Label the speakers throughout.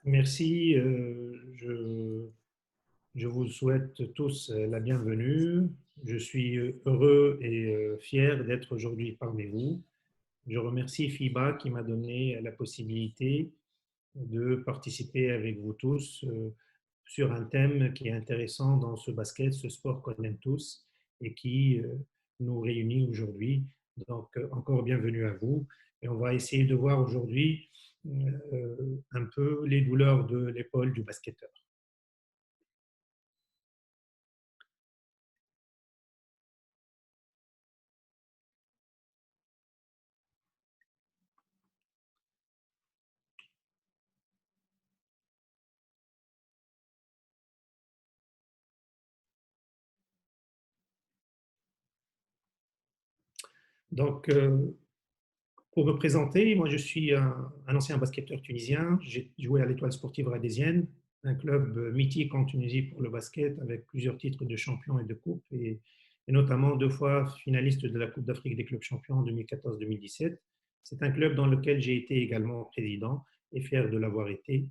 Speaker 1: Merci. Je vous souhaite tous la bienvenue. Je suis heureux et fier d'être aujourd'hui parmi vous. Je remercie FIBA qui m'a donné la possibilité de participer avec vous tous sur un thème qui est intéressant dans ce basket, ce sport qu'on aime tous et qui nous réunit aujourd'hui. Donc, encore bienvenue à vous. Et on va essayer de voir aujourd'hui un peu les douleurs de l'épaule du basketteur. Donc, pour me présenter, moi je suis un ancien basketteur tunisien. J'ai joué à l'Étoile sportive rhodésienne, un club mythique en Tunisie pour le basket, avec plusieurs titres de champion et de coupe, et notamment 2 fois finaliste de la Coupe d'Afrique des clubs champions en 2014-2017. C'est un club dans lequel j'ai été également président et fier de l'avoir été.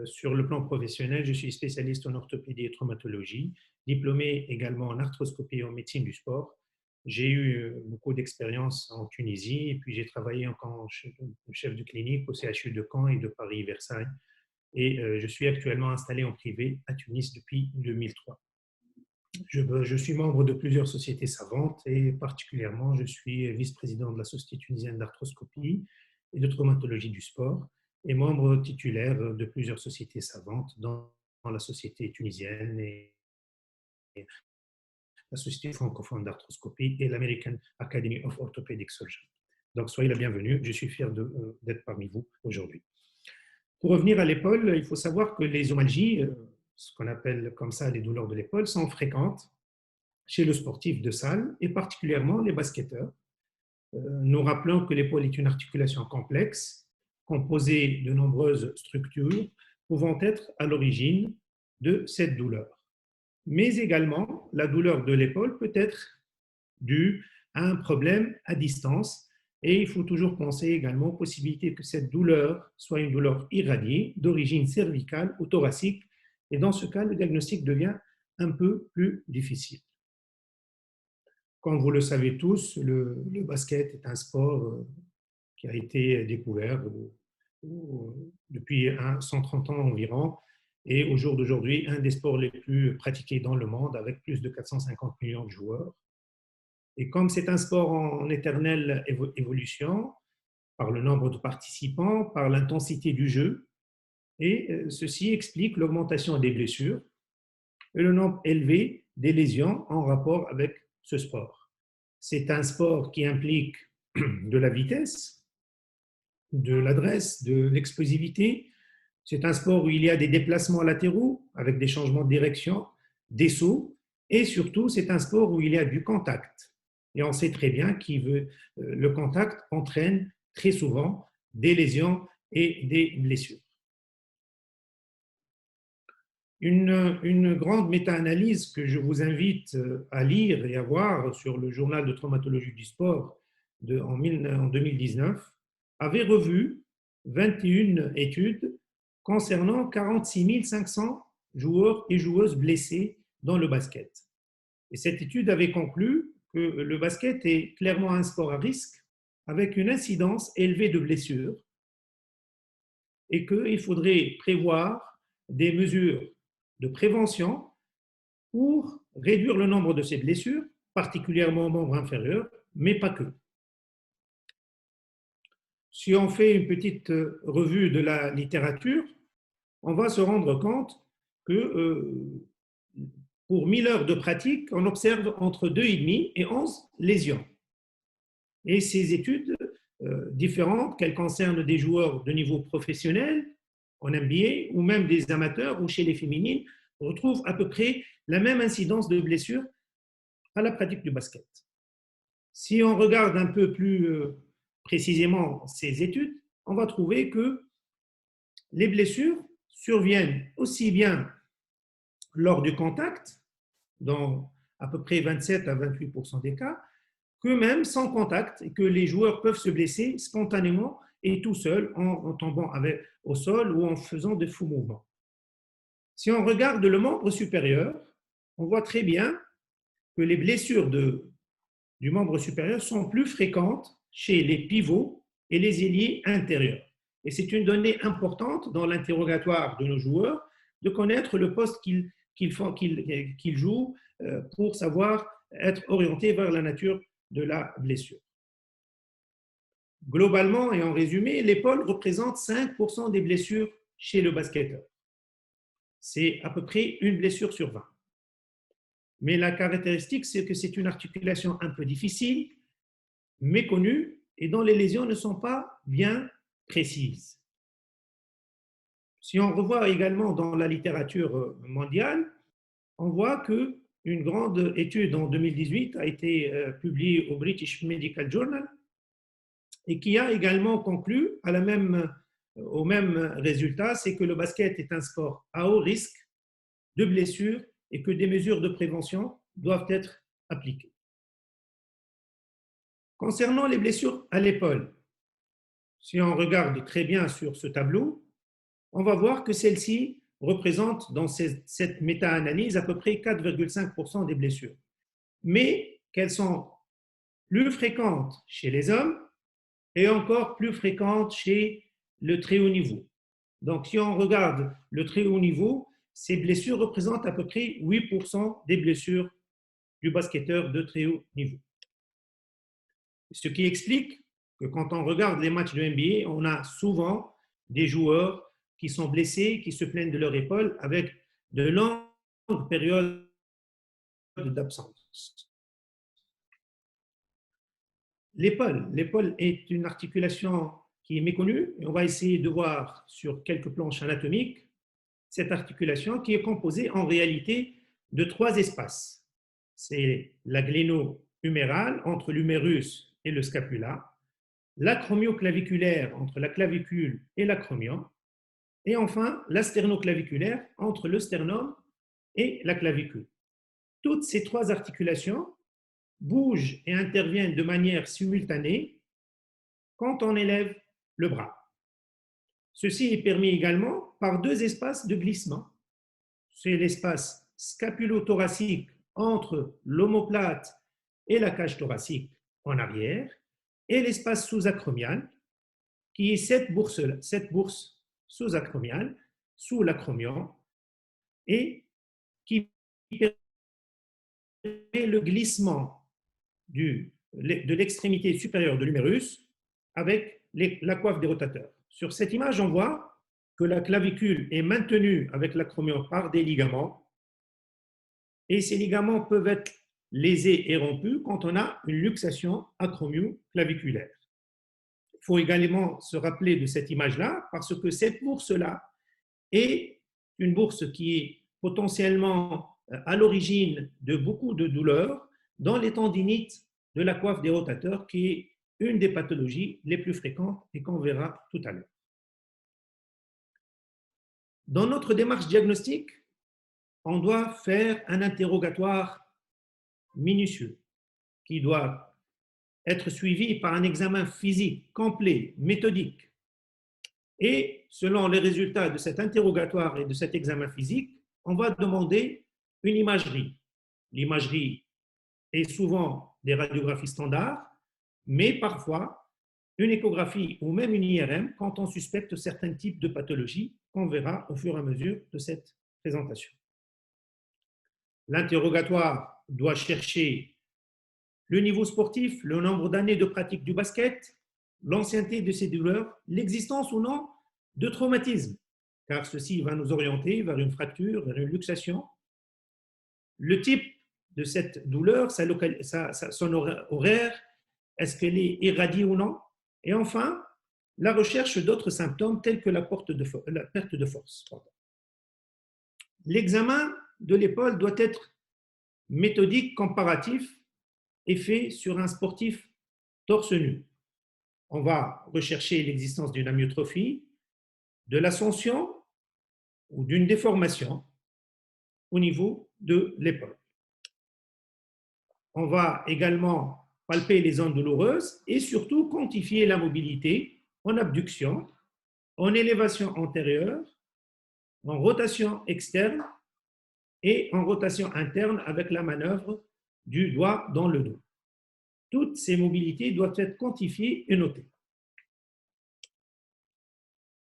Speaker 1: Sur le plan professionnel, je suis spécialiste en orthopédie et traumatologie, diplômé également en arthroscopie et en médecine du sport. J'ai eu beaucoup d'expérience en Tunisie et puis j'ai travaillé en tant que chef de clinique au CHU de Caen et de Paris-Versailles. Et je suis actuellement installé en privé à Tunis depuis 2003. Je suis membre de plusieurs sociétés savantes et particulièrement je suis vice-président de la Société tunisienne d'arthroscopie et de traumatologie du sport et membre titulaire de plusieurs sociétés savantes dans la Société tunisienne et la Société francophone d'arthroscopie et l'American Academy of Orthopedic Surgeons. Donc soyez la bienvenue, je suis fier d'être parmi vous aujourd'hui. Pour revenir à l'épaule, il faut savoir que les omalgies, ce qu'on appelle comme ça les douleurs de l'épaule, sont fréquentes chez le sportif de salle et particulièrement les basketteurs. Nous rappelons que l'épaule est une articulation complexe composée de nombreuses structures pouvant être à l'origine de cette douleur. Mais également, la douleur de l'épaule peut être due à un problème à distance et il faut toujours penser également aux possibilités que cette douleur soit une douleur irradiée d'origine cervicale ou thoracique et dans ce cas, le diagnostic devient un peu plus difficile. Comme vous le savez tous, le basket est un sport qui a été découvert depuis 130 ans environ et au jour d'aujourd'hui, un des sports les plus pratiqués dans le monde avec plus de 450 millions de joueurs. Et comme c'est un sport en éternelle évolution, par le nombre de participants, par l'intensité du jeu, et ceci explique l'augmentation des blessures et le nombre élevé des lésions en rapport avec ce sport. C'est un sport qui implique de la vitesse, de l'adresse, de l'explosivité. C'est un sport où il y a des déplacements latéraux avec des changements de direction, des sauts, et surtout, c'est un sport où il y a du contact. Et on sait très bien que le contact entraîne très souvent des lésions et des blessures. Une grande méta-analyse que je vous invite à lire et à voir sur le journal de traumatologie du sport en 2019 avait revu 21 études concernant 46 500 joueurs et joueuses blessés dans le basket. Et cette étude avait conclu que le basket est clairement un sport à risque avec une incidence élevée de blessures et qu'il faudrait prévoir des mesures de prévention pour réduire le nombre de ces blessures, particulièrement aux membres inférieurs, mais pas que. Si on fait une petite revue de la littérature, on va se rendre compte que pour 1000 heures de pratique, on observe entre 2,5 et 11 lésions. Et ces études différentes, qu'elles concernent des joueurs de niveau professionnel, en NBA, ou même des amateurs, ou chez les féminines, on retrouve à peu près la même incidence de blessures à la pratique du basket. Si on regarde un peu plus précisément ces études, on va trouver que les blessures surviennent aussi bien lors du contact, dans à peu près 27 à 28% des cas, que même sans contact, et que les joueurs peuvent se blesser spontanément et tout seul en tombant au sol ou en faisant de faux mouvements. Si on regarde le membre supérieur, on voit très bien que les blessures du membre supérieur sont plus fréquentes chez les pivots et les ailiers intérieurs. Et c'est une donnée importante dans l'interrogatoire de nos joueurs de connaître le poste qu'ils jouent pour savoir être orienté vers la nature de la blessure. Globalement et en résumé, l'épaule représente 5% des blessures chez le basketteur. C'est à peu près une blessure sur 20. Mais la caractéristique, c'est que c'est une articulation un peu difficile, méconnue, et dont les lésions ne sont pas bien précises. Si on revoit également dans la littérature mondiale, on voit qu'une grande étude en 2018 a été publiée au British Medical Journal et qui a également conclu au même résultat, c'est que le basket est un sport à haut risque de blessures et que des mesures de prévention doivent être appliquées. Concernant les blessures à l'épaule, si on regarde très bien sur ce tableau, on va voir que celle-ci représente dans cette méta-analyse à peu près 4,5% des blessures, mais qu'elles sont plus fréquentes chez les hommes et encore plus fréquentes chez le très haut niveau. Donc, si on regarde le très haut niveau, ces blessures représentent à peu près 8% des blessures du basketteur de très haut niveau. Ce qui explique que quand on regarde les matchs de NBA, on a souvent des joueurs qui sont blessés, qui se plaignent de leur épaule avec de longues périodes d'absence. L'épaule est une articulation qui est méconnue et on va essayer de voir sur quelques planches anatomiques cette articulation qui est composée en réalité de 3 espaces. C'est la gléno-humérale entre l'humérus et le scapula, l'acromioclaviculaire entre la clavicule et l'acromion, et enfin la sternoclaviculaire entre le sternum et la clavicule. Toutes ces 3 articulations bougent et interviennent de manière simultanée quand on élève le bras. Ceci est permis également par 2 espaces de glissement. C'est l'espace scapulo-thoracique entre l'omoplate et la cage thoracique en arrière et l'espace sous-acromial qui est cette bourse sous-acromiale, sous l'acromion et qui permet le glissement de l'extrémité supérieure de l'humérus avec la coiffe des rotateurs. Sur cette image, on voit que la clavicule est maintenue avec l'acromion par des ligaments et ces ligaments peuvent être lésés et rompus quand on a une luxation acromio-claviculaire. Il faut également se rappeler de cette image-là parce que cette bourse-là est une bourse qui est potentiellement à l'origine de beaucoup de douleurs dans les tendinites de la coiffe des rotateurs qui est une des pathologies les plus fréquentes et qu'on verra tout à l'heure. Dans notre démarche diagnostique, on doit faire un interrogatoire minutieux qui doit être suivi par un examen physique complet, méthodique. Et selon les résultats de cet interrogatoire et de cet examen physique, on va demander une imagerie. L'imagerie est souvent des radiographies standards, mais parfois une échographie ou même une IRM quand on suspecte certains types de pathologies qu'on verra au fur et à mesure de cette présentation. L'interrogatoire doit chercher le niveau sportif, le nombre d'années de pratique du basket, l'ancienneté de ces douleurs, l'existence ou non de traumatisme, car ceci va nous orienter vers une fracture, vers une luxation. Le type de cette douleur, son horaire, est-ce qu'elle est irradiée ou non? Et enfin, la recherche d'autres symptômes tels que la perte de force. L'examen de l'épaule doit être méthodique, comparatif et fait sur un sportif torse nu. On va rechercher l'existence d'une amyotrophie, de l'ascension ou d'une déformation au niveau de l'épaule. On va également palper les zones douloureuses et surtout quantifier la mobilité en abduction, en élévation antérieure, en rotation externe et en rotation interne avec la manœuvre du doigt dans le dos. Toutes ces mobilités doivent être quantifiées et notées.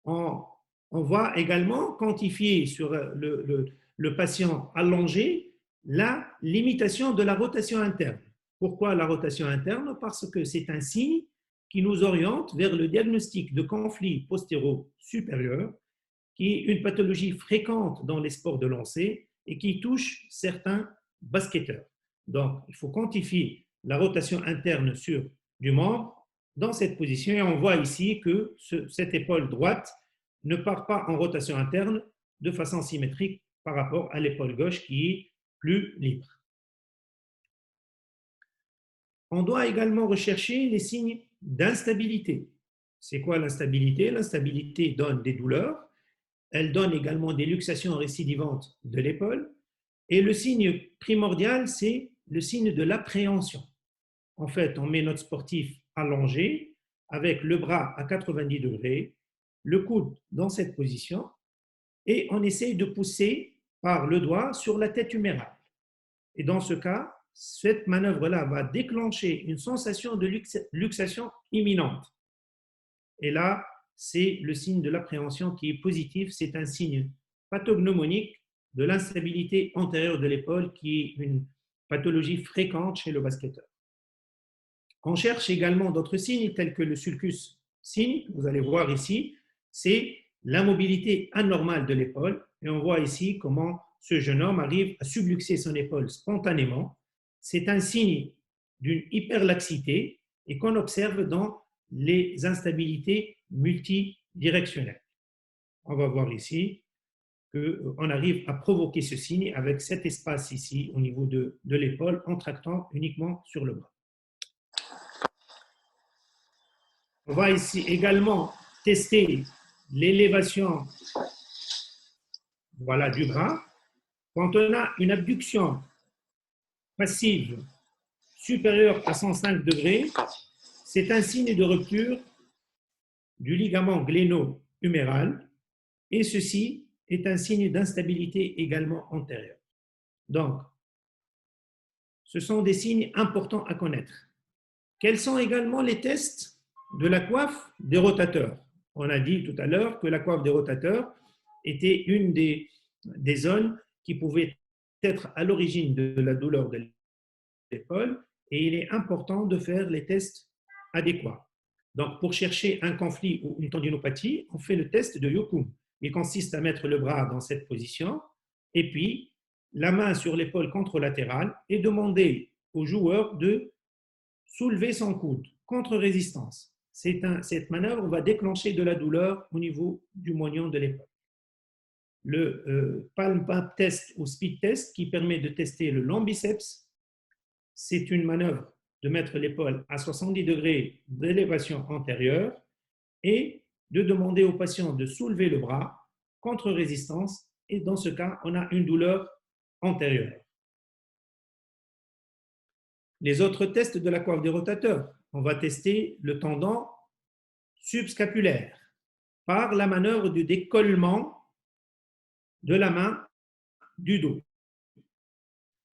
Speaker 1: On va également quantifier sur le patient allongé la limitation de la rotation interne. Pourquoi la rotation interne? Parce que c'est un signe qui nous oriente vers le diagnostic de conflit postéro-supérieur, qui est une pathologie fréquente dans les sports de lancer et qui touche certains basketteurs. Donc, il faut quantifier la rotation interne sur du membre dans cette position et on voit ici que cette épaule droite ne part pas en rotation interne de façon symétrique par rapport à l'épaule gauche qui est plus libre. On doit également rechercher les signes d'instabilité. C'est quoi l'instabilité? L'instabilité donne des douleurs, elle donne également des luxations récidivantes de l'épaule et le signe primordial, c'est le signe de l'appréhension. En fait, on met notre sportif allongé avec le bras à 90 degrés, le coude dans cette position et on essaye de pousser par le doigt sur la tête humérale. Et dans ce cas, cette manœuvre-là va déclencher une sensation de luxation imminente. Et là, c'est le signe de l'appréhension qui est positif. C'est un signe pathognomonique de l'instabilité antérieure de l'épaule qui est une pathologie fréquente chez le basketteur. On cherche également d'autres signes tels que le sulcus signe, vous allez voir ici, c'est la mobilité anormale de l'épaule. Et on voit ici comment ce jeune homme arrive à subluxer son épaule spontanément. C'est un signe d'une hyperlaxité et qu'on observe dans les instabilités multidirectionnelles. On va voir ici qu'on arrive à provoquer ce signe avec cet espace ici au niveau de l'épaule en tractant uniquement sur le bras. On va ici également tester l'élévation du bras. Quand on a une abduction passive supérieure à 105 degrés, c'est un signe de rupture du ligament gléno-huméral et ceci est un signe d'instabilité également antérieure. Donc, ce sont des signes importants à connaître. Quels sont également les tests de la coiffe des rotateurs? On a dit tout à l'heure que la coiffe des rotateurs était une des zones qui pouvaient être à l'origine de la douleur de l'épaule et il est important de faire les tests adéquats. Donc, pour chercher un conflit ou une tendinopathie, on fait le test de Yukun. Il consiste à mettre le bras dans cette position et puis la main sur l'épaule contralatérale et demander au joueur de soulever son coude contre résistance. Cette manœuvre va déclencher de la douleur au niveau du moignon de l'épaule. Le palm pump test ou speed test qui permet de tester le long biceps, c'est une manœuvre de mettre l'épaule à 70 degrés d'élévation antérieure et de demander au patient de soulever le bras contre résistance et dans ce cas, on a une douleur antérieure. Les autres tests de la coiffe des rotateurs, on va tester le tendon subscapulaire par la manœuvre du décollement de la main du dos.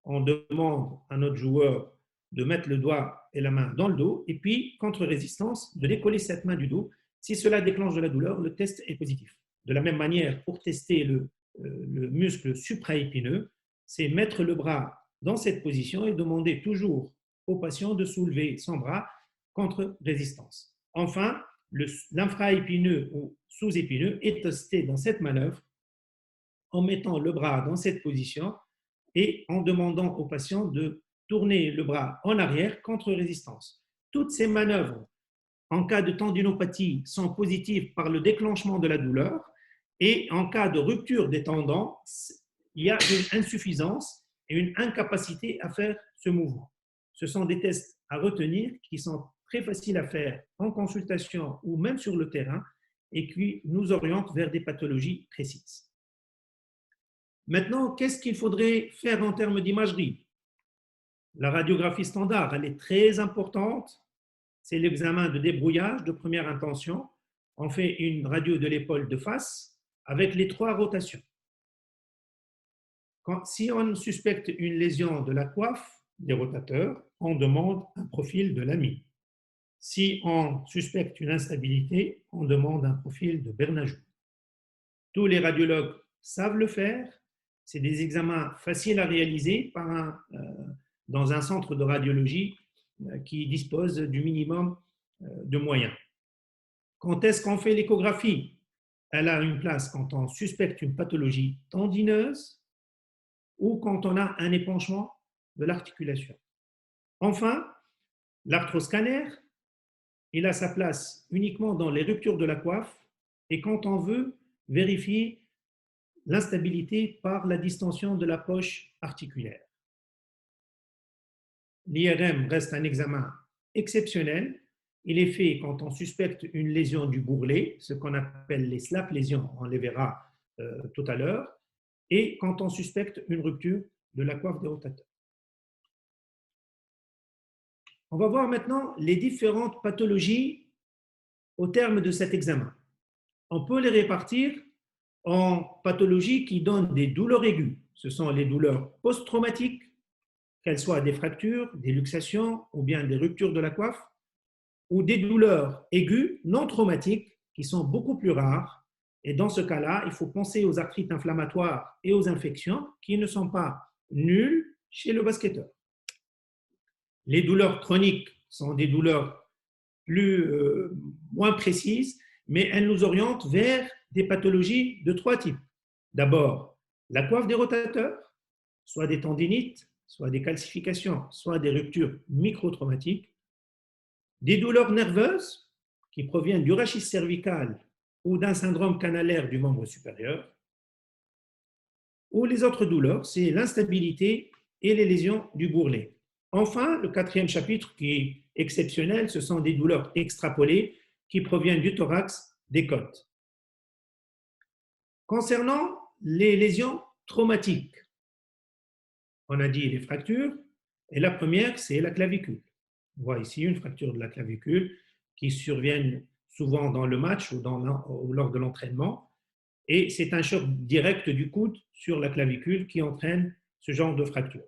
Speaker 1: On demande à notre joueur de mettre le doigt et la main dans le dos et puis, contre résistance, de décoller cette main du dos. Si cela déclenche de la douleur, le test est positif. De la même manière, pour tester le muscle supraépineux, c'est mettre le bras dans cette position et demander toujours au patient de soulever son bras contre résistance. Enfin, l'infraépineux ou sous-épineux est testé dans cette manœuvre en mettant le bras dans cette position et en demandant au patient de tourner le bras en arrière contre résistance. Toutes ces manœuvres, en cas de tendinopathie, sont positives par le déclenchement de la douleur et en cas de rupture des tendons, il y a une insuffisance et une incapacité à faire ce mouvement. Ce sont des tests à retenir qui sont très faciles à faire en consultation ou même sur le terrain et qui nous orientent vers des pathologies précises. Maintenant, qu'est-ce qu'il faudrait faire en termes d'imagerie? La radiographie standard, elle est très importante. C'est l'examen de débrouillage de première intention on fait une radio de l'épaule de face avec les 3 rotations. Si on suspecte une lésion de la coiffe des rotateurs, on demande un profil de Lamy. Si on suspecte une instabilité, on demande un profil de Bernajoux. Tous les radiologues savent le faire. C'est des examens faciles à réaliser dans un centre de radiologie qui dispose du minimum de moyens. Quand est-ce qu'on fait l'échographie? Elle a une place quand on suspecte une pathologie tendineuse ou quand on a un épanchement de l'articulation. Enfin, l'arthroscanner, il a sa place uniquement dans les ruptures de la coiffe et quand on veut vérifier l'instabilité par la distension de la poche articulaire. L'IRM reste un examen exceptionnel. Il est fait quand on suspecte une lésion du bourrelet, ce qu'on appelle les slap lésions, on les verra tout à l'heure, et quand on suspecte une rupture de la coiffe des rotateurs. On va voir maintenant les différentes pathologies au terme de cet examen. On peut les répartir en pathologies qui donnent des douleurs aiguës. Ce sont les douleurs post-traumatiques, qu'elles soient des fractures, des luxations ou bien des ruptures de la coiffe, ou des douleurs aiguës non traumatiques qui sont beaucoup plus rares. Et dans ce cas-là, il faut penser aux arthrites inflammatoires et aux infections qui ne sont pas nulles chez le basketteur. Les douleurs chroniques sont des douleurs moins précises, mais elles nous orientent vers des pathologies de 3 types. D'abord, la coiffe des rotateurs, soit des tendinites, soit des calcifications, soit des ruptures microtraumatiques, des douleurs nerveuses qui proviennent du rachis cervical ou d'un syndrome canalaire du membre supérieur, ou les autres douleurs, c'est l'instabilité et les lésions du bourrelet. Enfin, le 4e chapitre qui est exceptionnel, ce sont des douleurs extrapolées qui proviennent du thorax, des côtes. Concernant les lésions traumatiques, on a dit les fractures, et la première, c'est la clavicule. On voit ici une fracture de la clavicule qui survient souvent dans le match ou lors de l'entraînement, et c'est un choc direct du coude sur la clavicule qui entraîne ce genre de fracture.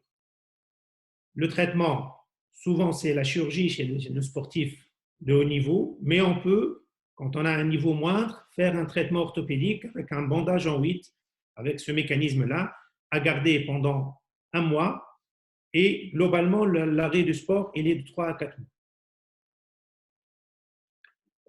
Speaker 1: Le traitement, souvent, c'est la chirurgie chez le sportif de haut niveau, mais on peut, quand on a un niveau moindre, faire un traitement orthopédique avec un bandage en 8, avec ce mécanisme-là, à garder pendant 1 mois. Et globalement, l'arrêt du sport, il est de 3 à 4 mois.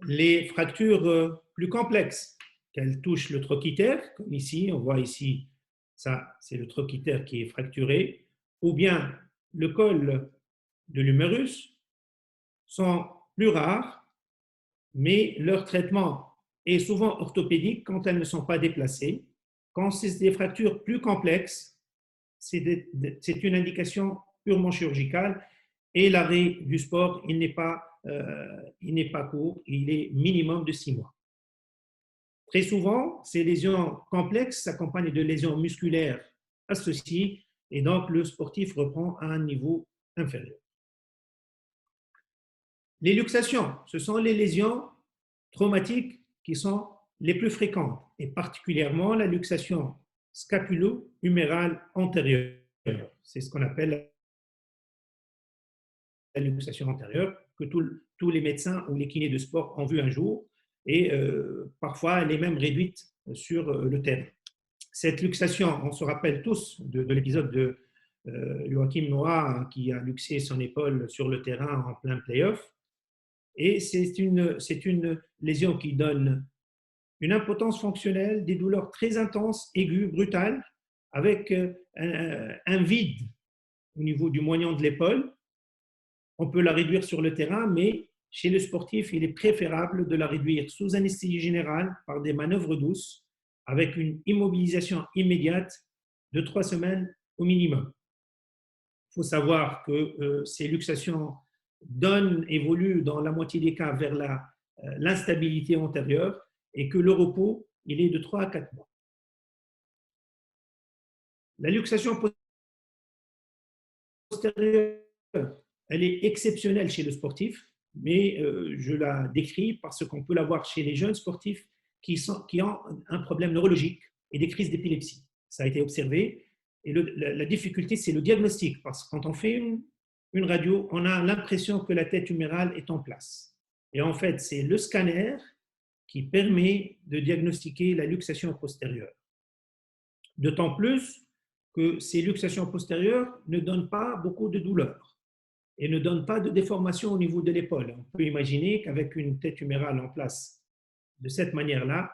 Speaker 1: Les fractures plus complexes, qu'elles touchent le trochiter, comme ici, on voit ici, ça, c'est le trochiter qui est fracturé, ou bien le col de l'humérus, sont plus rares, mais leur traitement est souvent orthopédique quand elles ne sont pas déplacées. Quand c'est des fractures plus complexes, c'est une indication purement chirurgicale et l'arrêt du sport, il n'est pas court, il est minimum de 6 mois. Très souvent, ces lésions complexes s'accompagnent de lésions musculaires associées et donc le sportif reprend à un niveau inférieur. Les luxations, ce sont les lésions traumatiques qui sont les plus fréquentes et particulièrement la luxation scapulo-humérale antérieure. C'est ce qu'on appelle la luxation antérieure que tous les médecins ou les kinés de sport ont vu un jour et parfois elle est même réduite sur le terrain. Cette luxation, on se rappelle tous de l'épisode de Joachim Noah qui a luxé son épaule sur le terrain en plein play-off. Et c'est une lésion qui donne une impotence fonctionnelle, des douleurs très intenses, aiguës, brutales, avec un vide au niveau du moignon de l'épaule. On peut la réduire sur le terrain, mais chez le sportif, il est préférable de la réduire sous anesthésie générale par des manœuvres douces, avec une immobilisation immédiate de 3 semaines au minimum. Il faut savoir que ces luxations évoluent dans la moitié des cas vers l'instabilité antérieure et que le repos, il est de 3 à 4 mois. La luxation postérieure, elle est exceptionnelle chez le sportif. mais je la décris parce qu'on peut la voir chez les jeunes sportifs qui ont un problème neurologique et des crises d'épilepsie. Ça a été observé. Et la difficulté, c'est le diagnostic, parce que quand on fait une radio, on a l'impression que la tête humérale est en place. Et en fait, c'est le scanner qui permet de diagnostiquer la luxation postérieure. D'autant plus que ces luxations postérieures ne donnent pas beaucoup de douleur et ne donnent pas de déformation au niveau de l'épaule. On peut imaginer qu'avec une tête humérale en place de cette manière-là,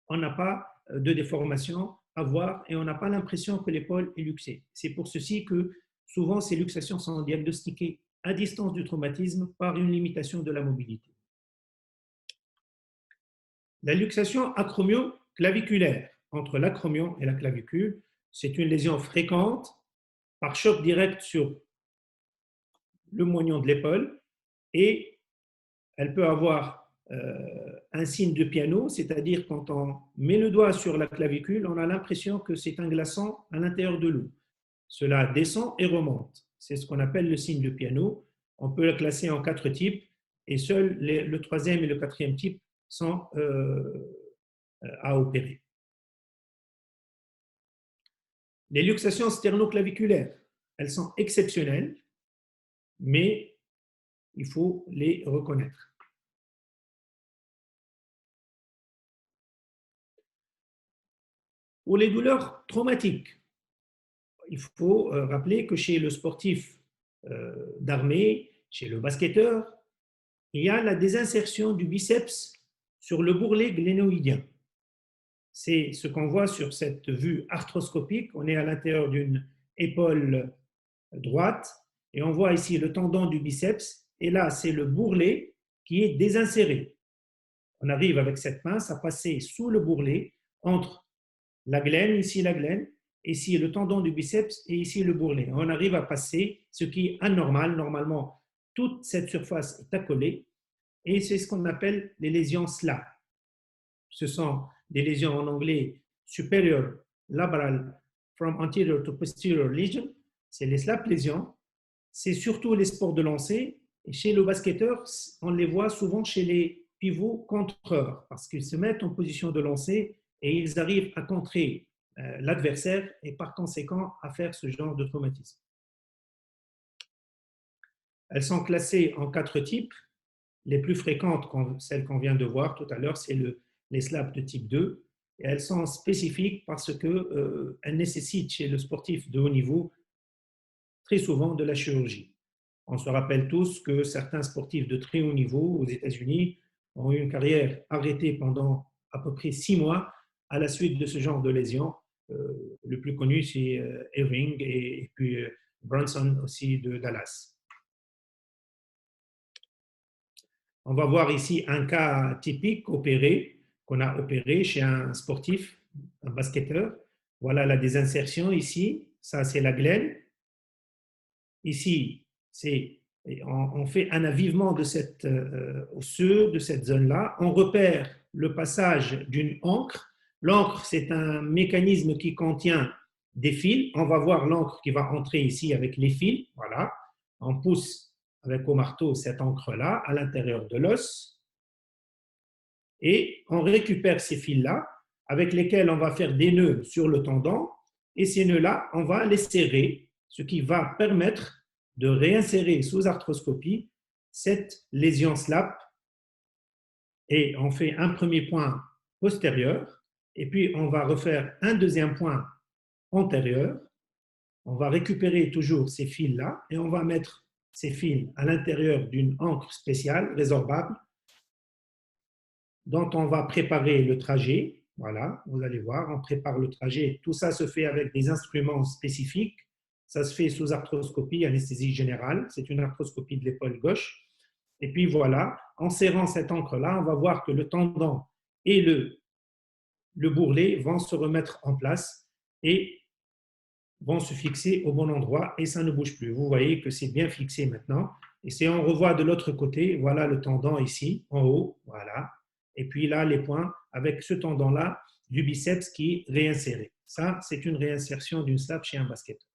Speaker 1: on n'a pas de déformation à voir et on n'a pas l'impression que l'épaule est luxée. C'est pour ceci que souvent ces luxations sont diagnostiquées à distance du traumatisme par une limitation de la mobilité. La luxation acromio-claviculaire entre l'acromion et la clavicule, c'est une lésion fréquente par choc direct sur le moignon de l'épaule et elle peut avoir un signe de piano, c'est-à-dire quand on met le doigt sur la clavicule, on a l'impression que c'est un glaçon à l'intérieur de l'eau. Cela descend et remonte. C'est ce qu'on appelle le signe de piano. On peut le classer en 4 types et seuls le troisième et le quatrième type sont à opérer. Les luxations sternoclaviculaires, elles sont exceptionnelles, mais il faut les reconnaître. Pour les douleurs traumatiques, il faut rappeler que chez le sportif d'armée, chez le basketteur, il y a la désinsertion du biceps sur le bourrelet glénoïdien. C'est ce qu'on voit sur cette vue arthroscopique. On est à l'intérieur d'une épaule droite et on voit ici le tendon du biceps et là, c'est le bourrelet qui est désinséré. On arrive avec cette pince à passer sous le bourrelet entre la glène, ici la glène, ici le tendon du biceps et ici le bourrelet. On arrive à passer ce qui est anormal. Normalement, toute cette surface est accolée et c'est ce qu'on appelle les lésions SLAP. Ce sont des lésions en anglais supérieur labral from anterior to posterior lesion. C'est les SLAP lésions. C'est surtout les sports de lancer. Et chez le basketteur, on les voit souvent chez les pivots contreurs parce qu'ils se mettent en position de lancer et ils arrivent à contrer l'adversaire et par conséquent à faire ce genre de traumatisme. Elles sont classées en 4 types. Les plus fréquentes, celles qu'on vient de voir tout à l'heure, c'est les SLAP de type 2. Et elles sont spécifiques parce qu'elles nécessitent chez le sportif de haut niveau très souvent de la chirurgie. On se rappelle tous que certains sportifs de très haut niveau aux États-Unis ont eu une carrière arrêtée pendant à peu près 6 mois à la suite de ce genre de lésions. Le plus connu, c'est Ewing et puis Brunson aussi de Dallas. On va voir ici un cas typique opéré, qu'on a opéré chez un sportif, un basketteur. Voilà la désinsertion ici, ça c'est la glène. Ici, on fait un avivement de cette osseux, de cette zone-là. On repère le passage d'une encre. L'encre, c'est un mécanisme qui contient des fils. On va voir l'encre qui va entrer ici avec les fils. Voilà. On pousse avec au marteau cette encre-là à l'intérieur de l'os. Et on récupère ces fils-là avec lesquels on va faire des nœuds sur le tendon. Et ces nœuds-là, on va les serrer, ce qui va permettre de réinsérer sous arthroscopie cette lésion SLAP. Et on fait un premier point postérieur, et puis on va refaire un deuxième point antérieur. On va récupérer toujours ces fils-là, et on va mettre ces fils à l'intérieur d'une encre spéciale, résorbable, dont on va préparer le trajet. Voilà, vous allez voir, on prépare le trajet. Tout ça se fait avec des instruments spécifiques. Ça se fait sous arthroscopie, anesthésie générale. C'est une arthroscopie de l'épaule gauche. Et puis voilà, en serrant cette encre-là, on va voir que le tendon et le bourrelet vont se remettre en place et vont se fixer au bon endroit et ça ne bouge plus. Vous voyez que c'est bien fixé maintenant. Et si on revoit de l'autre côté, voilà le tendon ici, en haut, voilà. Et puis là, les points avec ce tendon-là du biceps qui est réinséré. Ça, c'est une réinsertion d'une SLAP chez un basketteur.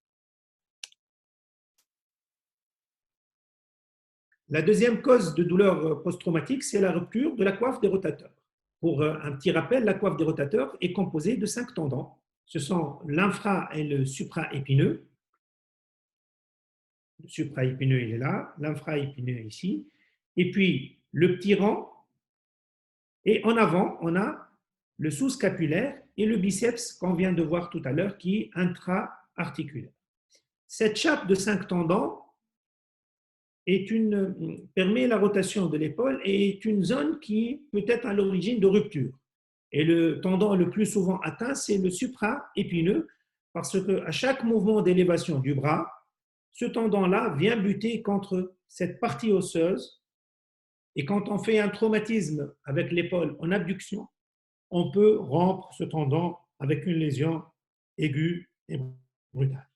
Speaker 1: La deuxième cause de douleur post-traumatique, c'est la rupture de la coiffe des rotateurs. Pour un petit rappel, la coiffe des rotateurs est composée de 5 tendons. Ce sont l'infra et le supraépineux. Le supraépineux, il est là, l'infraépineux ici. Et puis, le petit rang. Et en avant, on a le sous-scapulaire et le biceps qu'on vient de voir tout à l'heure qui est intra-articulaire. Cette chape de 5 tendons permet la rotation de l'épaule et est une zone qui peut être à l'origine de rupture. Et le tendon le plus souvent atteint, c'est le supraépineux, parce qu'à chaque mouvement d'élévation du bras, ce tendon-là vient buter contre cette partie osseuse. Et quand on fait un traumatisme avec l'épaule en abduction, on peut rompre ce tendon avec une lésion aiguë et brutale.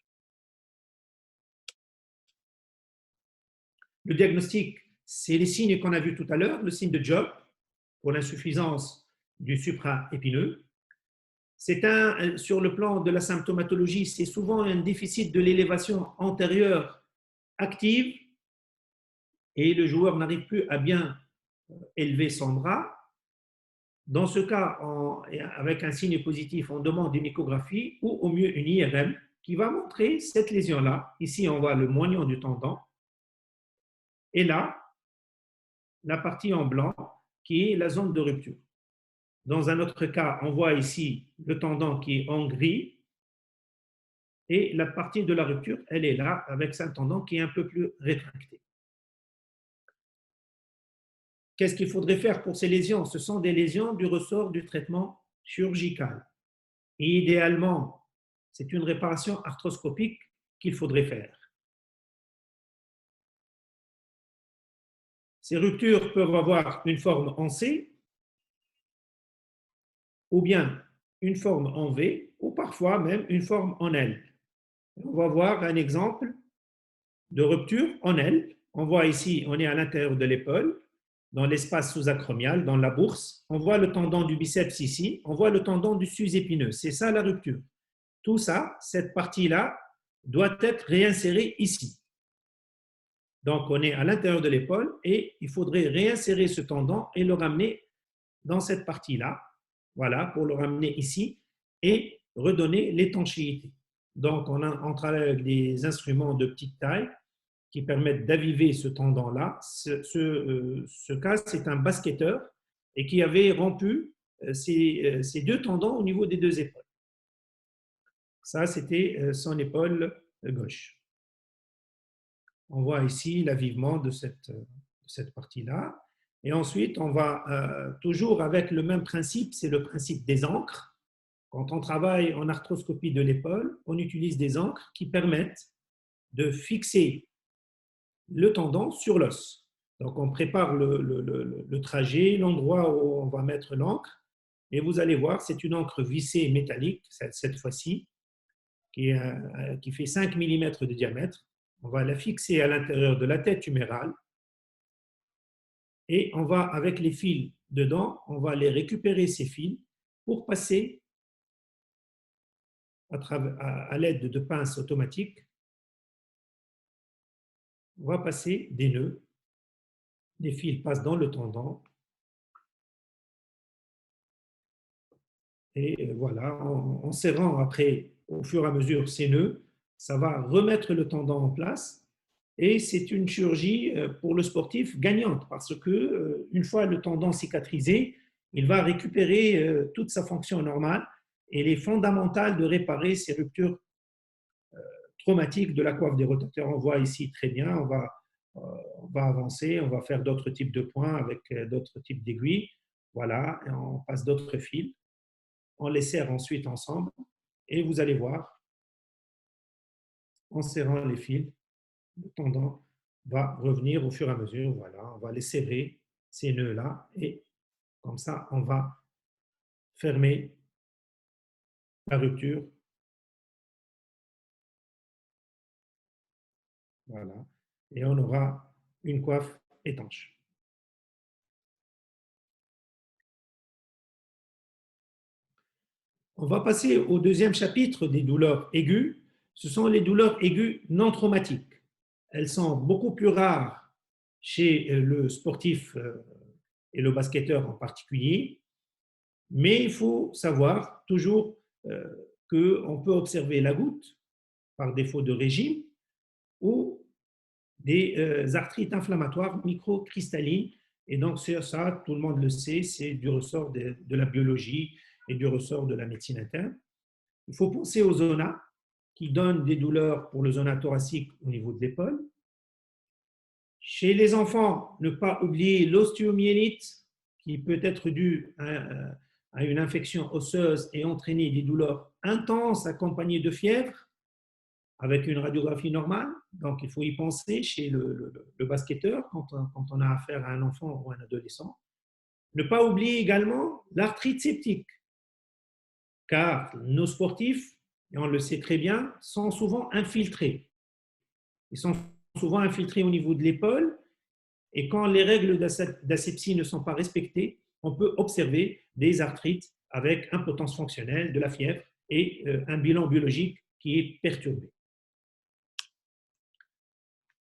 Speaker 1: Le diagnostic, c'est les signes qu'on a vus tout à l'heure, le signe de Job pour l'insuffisance du supraépineux. Sur le plan de la symptomatologie, c'est souvent un déficit de l'élévation antérieure active et le joueur n'arrive plus à bien élever son bras. Dans ce cas, avec un signe positif, on demande une échographie ou au mieux une IRM qui va montrer cette lésion-là. Ici, on voit le moignon du tendon. Et là, la partie en blanc qui est la zone de rupture. Dans un autre cas, on voit ici le tendon qui est en gris et la partie de la rupture, elle est là avec un tendon qui est un peu plus rétracté. Qu'est-ce qu'il faudrait faire pour ces lésions? Ce sont des lésions du ressort du traitement chirurgical. Et idéalement, c'est une réparation arthroscopique qu'il faudrait faire. Ces ruptures peuvent avoir une forme en C ou bien une forme en V ou parfois même une forme en L. On va voir un exemple de rupture en L. On voit ici, on est à l'intérieur de l'épaule, dans l'espace sous-acromial, dans la bourse. On voit le tendon du biceps ici, on voit le tendon du sus-épineux. C'est ça la rupture. Tout ça, cette partie-là, doit être réinsérée ici. Donc, on est à l'intérieur de l'épaule et il faudrait réinsérer ce tendon et le ramener dans cette partie-là. Voilà, pour le ramener ici et redonner l'étanchéité. Donc, on travaille avec des instruments de petite taille qui permettent d'aviver ce tendon-là. Ce cas, c'est un basketteur et qui avait rompu ces deux tendons au niveau des deux épaules. Ça, c'était son épaule gauche. On voit ici l'avivement de cette partie-là. Et ensuite, on va toujours avec le même principe, c'est le principe des ancres. Quand on travaille en arthroscopie de l'épaule, on utilise des ancres qui permettent de fixer le tendon sur l'os. Donc, on prépare le trajet, l'endroit où on va mettre l'encre. Et vous allez voir, c'est une encre vissée métallique, cette fois-ci, qui fait 5 mm de diamètre. On va la fixer à l'intérieur de la tête humérale et on va, avec les fils dedans, on va les récupérer, ces fils, pour passer à l'aide de pinces automatiques. On va passer des nœuds. Les fils passent dans le tendon. Et voilà, en serrant après, au fur et à mesure, ces nœuds, ça va remettre le tendon en place. Et c'est une chirurgie pour le sportif gagnante parce que une fois le tendon cicatrisé, il va récupérer toute sa fonction normale et il est fondamental de réparer ces ruptures traumatiques de la coiffe des rotateurs. On voit ici très bien, on va avancer, on va faire d'autres types de points avec d'autres types d'aiguilles. Voilà, et on passe d'autres fils. On les serre ensuite ensemble et vous allez voir, en serrant les fils, le tendon va revenir au fur et à mesure. Voilà, on va les serrer, ces nœuds-là, et comme ça, on va fermer la rupture. Voilà, et on aura une coiffe étanche. On va passer au deuxième chapitre des douleurs aiguës. Ce sont les douleurs aiguës non traumatiques. Elles sont beaucoup plus rares chez le sportif et le basketteur en particulier. Mais il faut savoir toujours qu'on peut observer la goutte par défaut de régime ou des arthrites inflammatoires microcristallines. Et donc, ça, tout le monde le sait, c'est du ressort de la biologie et du ressort de la médecine interne. Il faut penser aux zonas qui donnent des douleurs pour le zona thoracique au niveau de l'épaule. Chez les enfants, ne pas oublier l'ostéomyélite qui peut être due à une infection osseuse et entraîner des douleurs intenses accompagnées de fièvre avec une radiographie normale. Donc, il faut y penser chez le basketteur quand on a affaire à un enfant ou un adolescent. Ne pas oublier également l'arthrite septique, car nos sportifs, et on le sait très bien, sont souvent infiltrés. Ils sont souvent infiltrés au niveau de l'épaule, et quand les règles d'asepsie ne sont pas respectées, on peut observer des arthrites avec impotence fonctionnelle, de la fièvre et un bilan biologique qui est perturbé.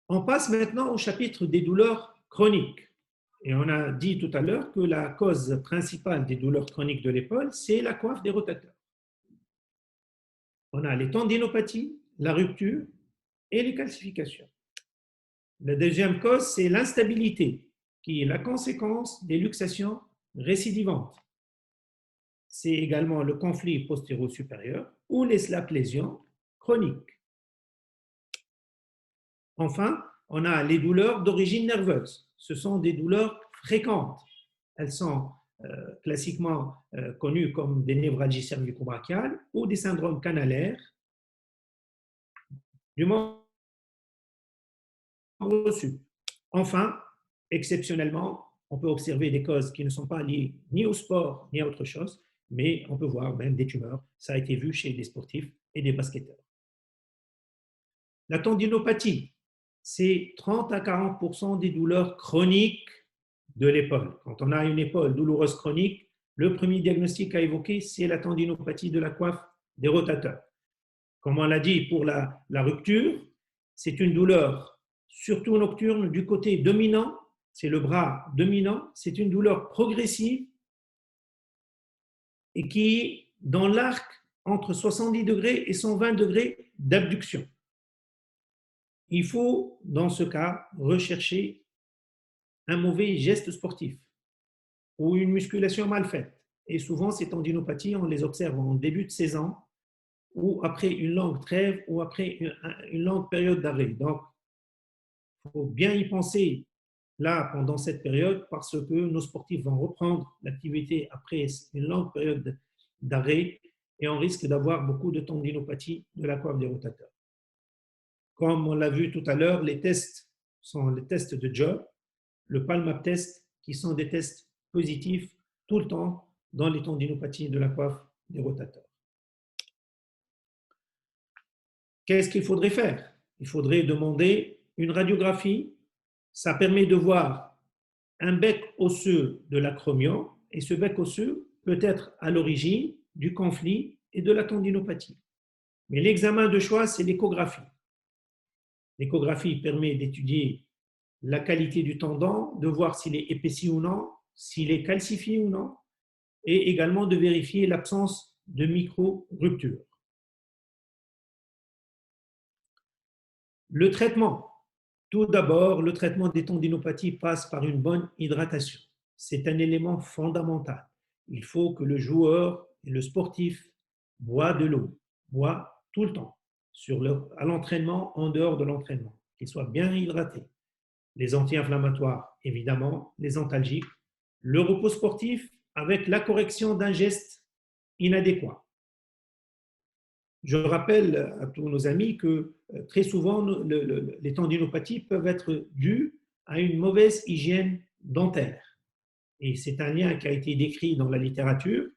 Speaker 1: On passe maintenant au chapitre des douleurs chroniques. Et on a dit tout à l'heure que la cause principale des douleurs chroniques de l'épaule, c'est la coiffe des rotateurs. On a les tendinopathies, la rupture et les calcifications. La deuxième cause, c'est l'instabilité, qui est la conséquence des luxations récidivantes. C'est également le conflit postéro-supérieur ou les SLAC lésions chroniques. Enfin, on a les douleurs d'origine nerveuse. Ce sont des douleurs fréquentes. Elles sont classiquement connues comme des névralgies cervico-brachiales ou des syndromes canalaires du membre reçu. Enfin, exceptionnellement, on peut observer des causes qui ne sont pas liées ni au sport ni à autre chose, mais on peut voir même des tumeurs. Ça a été vu chez des sportifs et des basketteurs. La tendinopathie, c'est 30 à 40% des douleurs chroniques de l'épaule. Quand on a une épaule douloureuse chronique, le premier diagnostic à évoquer, c'est la tendinopathie de la coiffe des rotateurs. Comme on l'a dit pour la rupture, c'est une douleur surtout nocturne du côté dominant, c'est le bras dominant, c'est une douleur progressive et qui est dans l'arc entre 70 degrés et 120 degrés d'abduction. Il faut, dans ce cas, rechercher un mauvais geste sportif ou une musculation mal faite. Et souvent, ces tendinopathies, on les observe en début de saison ou après une longue trêve ou après une longue période d'arrêt. Donc, il faut bien y penser là pendant cette période parce que nos sportifs vont reprendre l'activité après une longue période d'arrêt et on risque d'avoir beaucoup de tendinopathie de la coiffe des rotateurs. Comme on l'a vu tout à l'heure, les tests sont les tests de Job, le Palmap test, qui sont des tests positifs tout le temps dans les tendinopathies de la coiffe des rotateurs. Qu'est-ce qu'il faudrait faire? Il faudrait demander une radiographie. Ça permet de voir un bec osseux de l'acromion et ce bec osseux peut être à l'origine du conflit et de la tendinopathie. Mais l'examen de choix, c'est l'échographie. L'échographie permet d'étudier la qualité du tendon, de voir s'il est épaissi ou non, s'il est calcifié ou non, et également de vérifier l'absence de micro-rupture. Le traitement. Tout d'abord, le traitement des tendinopathies passe par une bonne hydratation. C'est un élément fondamental. Il faut que le joueur et le sportif boivent de l'eau, boivent tout le temps, à l'entraînement, en dehors de l'entraînement, qu'il soit bien hydraté. Les anti-inflammatoires, évidemment, les antalgiques, le repos sportif avec la correction d'un geste inadéquat. Je rappelle à tous nos amis que très souvent, les tendinopathies peuvent être dues à une mauvaise hygiène dentaire. Et c'est un lien qui a été décrit dans la littérature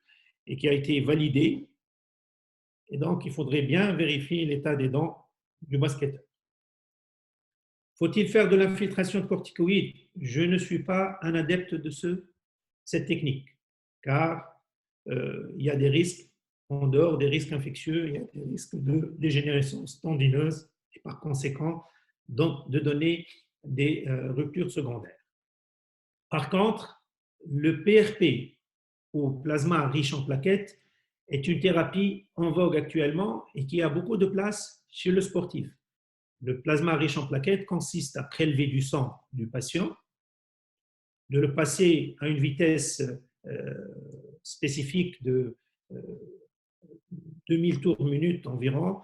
Speaker 1: et qui a été validé. Et donc, il faudrait bien vérifier l'état des dents du basketteur. Faut-il faire de l'infiltration de corticoïdes? Je ne suis pas un adepte de cette technique, car il y a des risques, en dehors des risques infectieux, il y a des risques de dégénérescence tendineuse et par conséquent, donc, de donner des ruptures secondaires. Par contre, le PRP, ou plasma riche en plaquettes, est une thérapie en vogue actuellement et qui a beaucoup de place chez le sportif. Le plasma riche en plaquettes consiste à prélever du sang du patient, de le passer à une vitesse spécifique de 2000 tours minute environ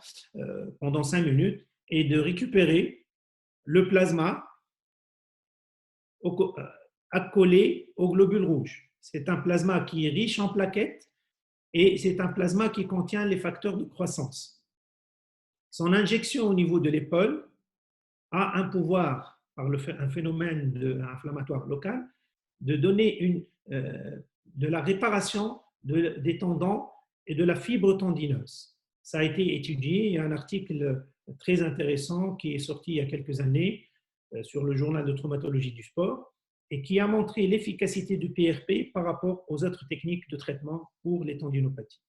Speaker 1: pendant 5 minutes et de récupérer le plasma accolé aux globules rouges. C'est un plasma qui est riche en plaquettes et c'est un plasma qui contient les facteurs de croissance. Son injection au niveau de l'épaule a un pouvoir, par un phénomène inflammatoire local, de donner de la réparation des tendons et de la fibre tendineuse. Ça a été étudié, il y a un article très intéressant qui est sorti il y a quelques années sur le journal de traumatologie du sport et qui a montré l'efficacité du PRP par rapport aux autres techniques de traitement pour les tendinopathies.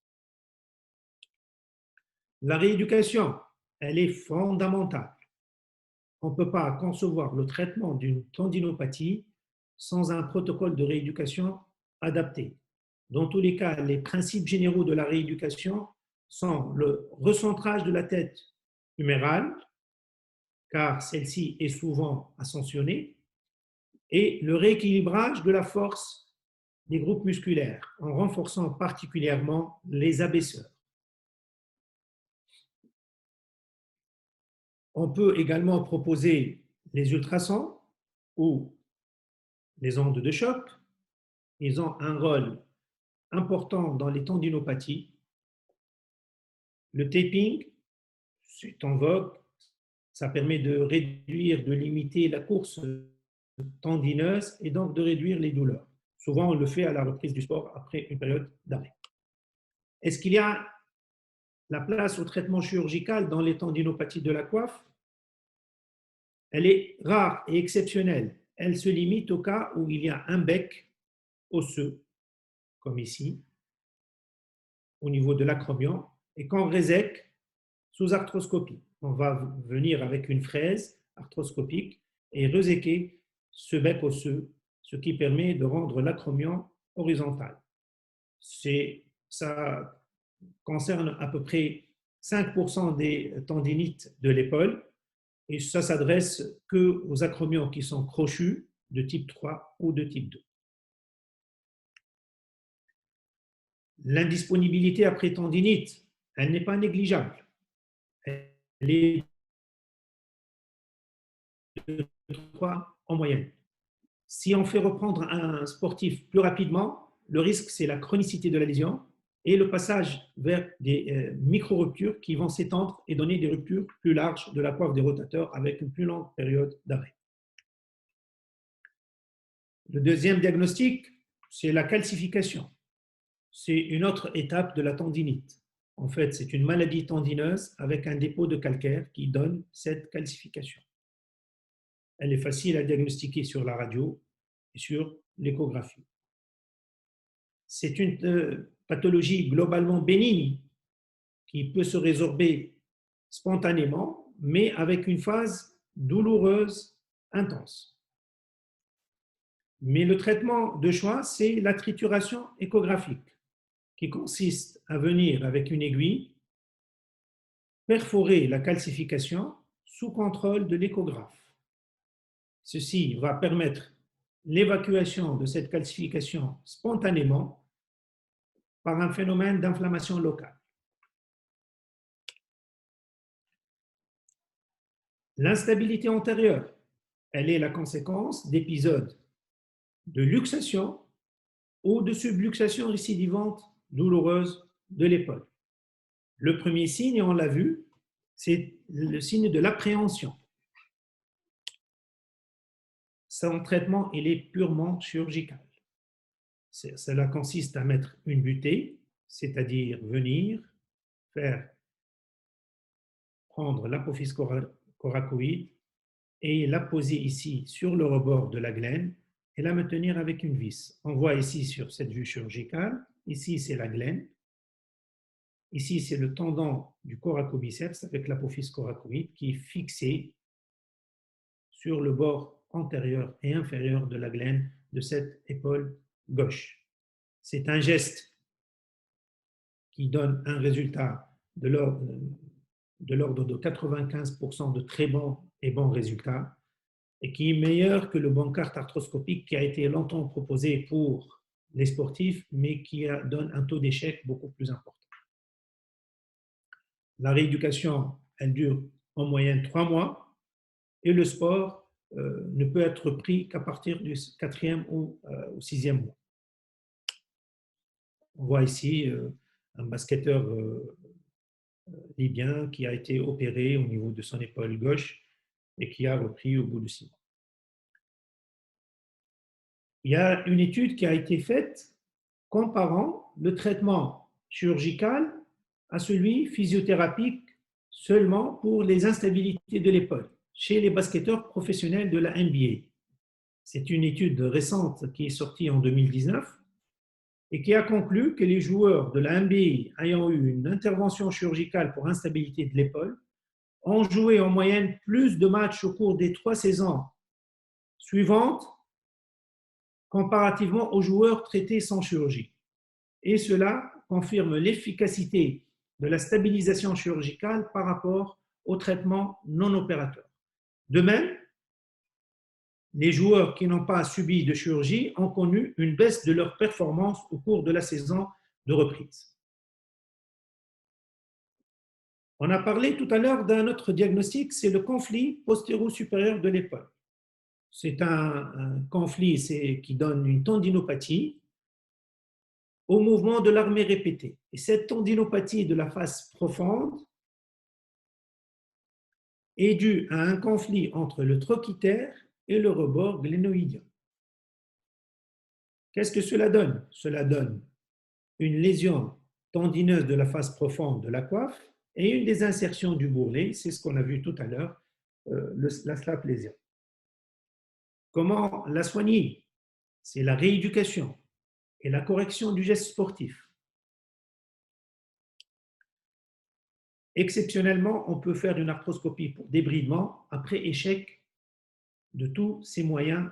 Speaker 1: La rééducation, elle est fondamentale. On ne peut pas concevoir le traitement d'une tendinopathie sans un protocole de rééducation adapté. Dans tous les cas, les principes généraux de la rééducation sont le recentrage de la tête humérale, car celle-ci est souvent ascensionnée, et le rééquilibrage de la force des groupes musculaires, en renforçant particulièrement les abaisseurs. On peut également proposer les ultrasons ou les ondes de choc. Ils ont un rôle important dans les tendinopathies. Le taping, c'est en vogue. Ça permet de réduire, de limiter la course tendineuse et donc de réduire les douleurs. Souvent, on le fait à la reprise du sport après une période d'arrêt. Est-ce qu'il y a la place au traitement chirurgical dans les tendinopathies de la coiffe? Elle est rare et exceptionnelle. Elle se limite au cas où il y a un bec osseux, comme ici, au niveau de l'acromion, et qu'on résèque sous arthroscopie. On va venir avec une fraise arthroscopique et reséquer ce bec osseux, ce qui permet de rendre l'acromion horizontal. Ça concerne à peu près 5% des tendinites de l'épaule et ça s'adresse qu'aux acromions qui sont crochus de type 3 ou de type 2. L'indisponibilité après tendinite, elle n'est pas négligeable. Elle est de 3 en moyenne. Si on fait reprendre un sportif plus rapidement, le risque, c'est la chronicité de la lésion et le passage vers des micro-ruptures qui vont s'étendre et donner des ruptures plus larges de la coiffe des rotateurs avec une plus longue période d'arrêt. Le deuxième diagnostic, c'est la calcification. C'est une autre étape de la tendinite. En fait, c'est une maladie tendineuse avec un dépôt de calcaire qui donne cette calcification. Elle est facile à diagnostiquer sur la radio et sur l'échographie. C'est une pathologie globalement bénigne qui peut se résorber spontanément, mais avec une phase douloureuse intense. Mais le traitement de choix, c'est la trituration échographique, qui consiste à venir avec une aiguille perforer la calcification sous contrôle de l'échographe. Ceci va permettre l'évacuation de cette calcification spontanément par un phénomène d'inflammation locale. L'instabilité antérieure, elle est la conséquence d'épisodes de luxation ou de subluxation récidivante douloureuse de l'épaule. Le premier signe, on l'a vu, c'est le signe de l'appréhension. Son traitement, il est purement chirurgical. Cela consiste à mettre une butée, c'est-à-dire venir prendre l'apophyse coracoïde et la poser ici sur le rebord de la glène et la maintenir avec une vis. On voit ici sur cette vue chirurgicale, ici c'est la glène, ici c'est le tendon du coracobiceps avec l'apophyse coracoïde qui est fixé sur le bord antérieur et inférieur de la glène de cette épaule gauche. C'est un geste qui donne un résultat de l'ordre de 95% de très bons et bons résultats et qui est meilleur que le bancarte arthroscopique qui a été longtemps proposé pour les sportifs, mais qui donne un taux d'échec beaucoup plus important. La rééducation, elle dure en moyenne 3 mois et le sport ne peut être pris qu'à partir du 4e ou 6e mois. On voit ici un basketteur libyen qui a été opéré au niveau de son épaule gauche et qui a repris au bout de 6 mois. Il y a une étude qui a été faite comparant le traitement chirurgical à celui physiothérapique seulement pour les instabilités de l'épaule chez les basketteurs professionnels de la NBA. C'est une étude récente qui est sortie en 2019 et qui a conclu que les joueurs de la NBA ayant eu une intervention chirurgicale pour instabilité de l'épaule ont joué en moyenne plus de matchs au cours des 3 saisons suivantes comparativement aux joueurs traités sans chirurgie. Et cela confirme l'efficacité de la stabilisation chirurgicale par rapport au traitement non opérateur. De même, les joueurs qui n'ont pas subi de chirurgie ont connu une baisse de leur performance au cours de la saison de reprise. On a parlé tout à l'heure d'un autre diagnostic, c'est le conflit postéro-supérieur de l'épaule. C'est un conflit qui donne une tendinopathie au mouvement de l'armée répétée. Et cette tendinopathie de la face profonde est due à un conflit entre le trochitaire et le rebord glénoïdien. Qu'est-ce que cela donne? Cela donne une lésion tendineuse de la face profonde de la coiffe et une désinsertion du bourrelet, c'est ce qu'on a vu tout à l'heure, la slap lésion. Comment la soigner? C'est la rééducation et la correction du geste sportif. Exceptionnellement, on peut faire une arthroscopie pour débridement après échec de tous ces moyens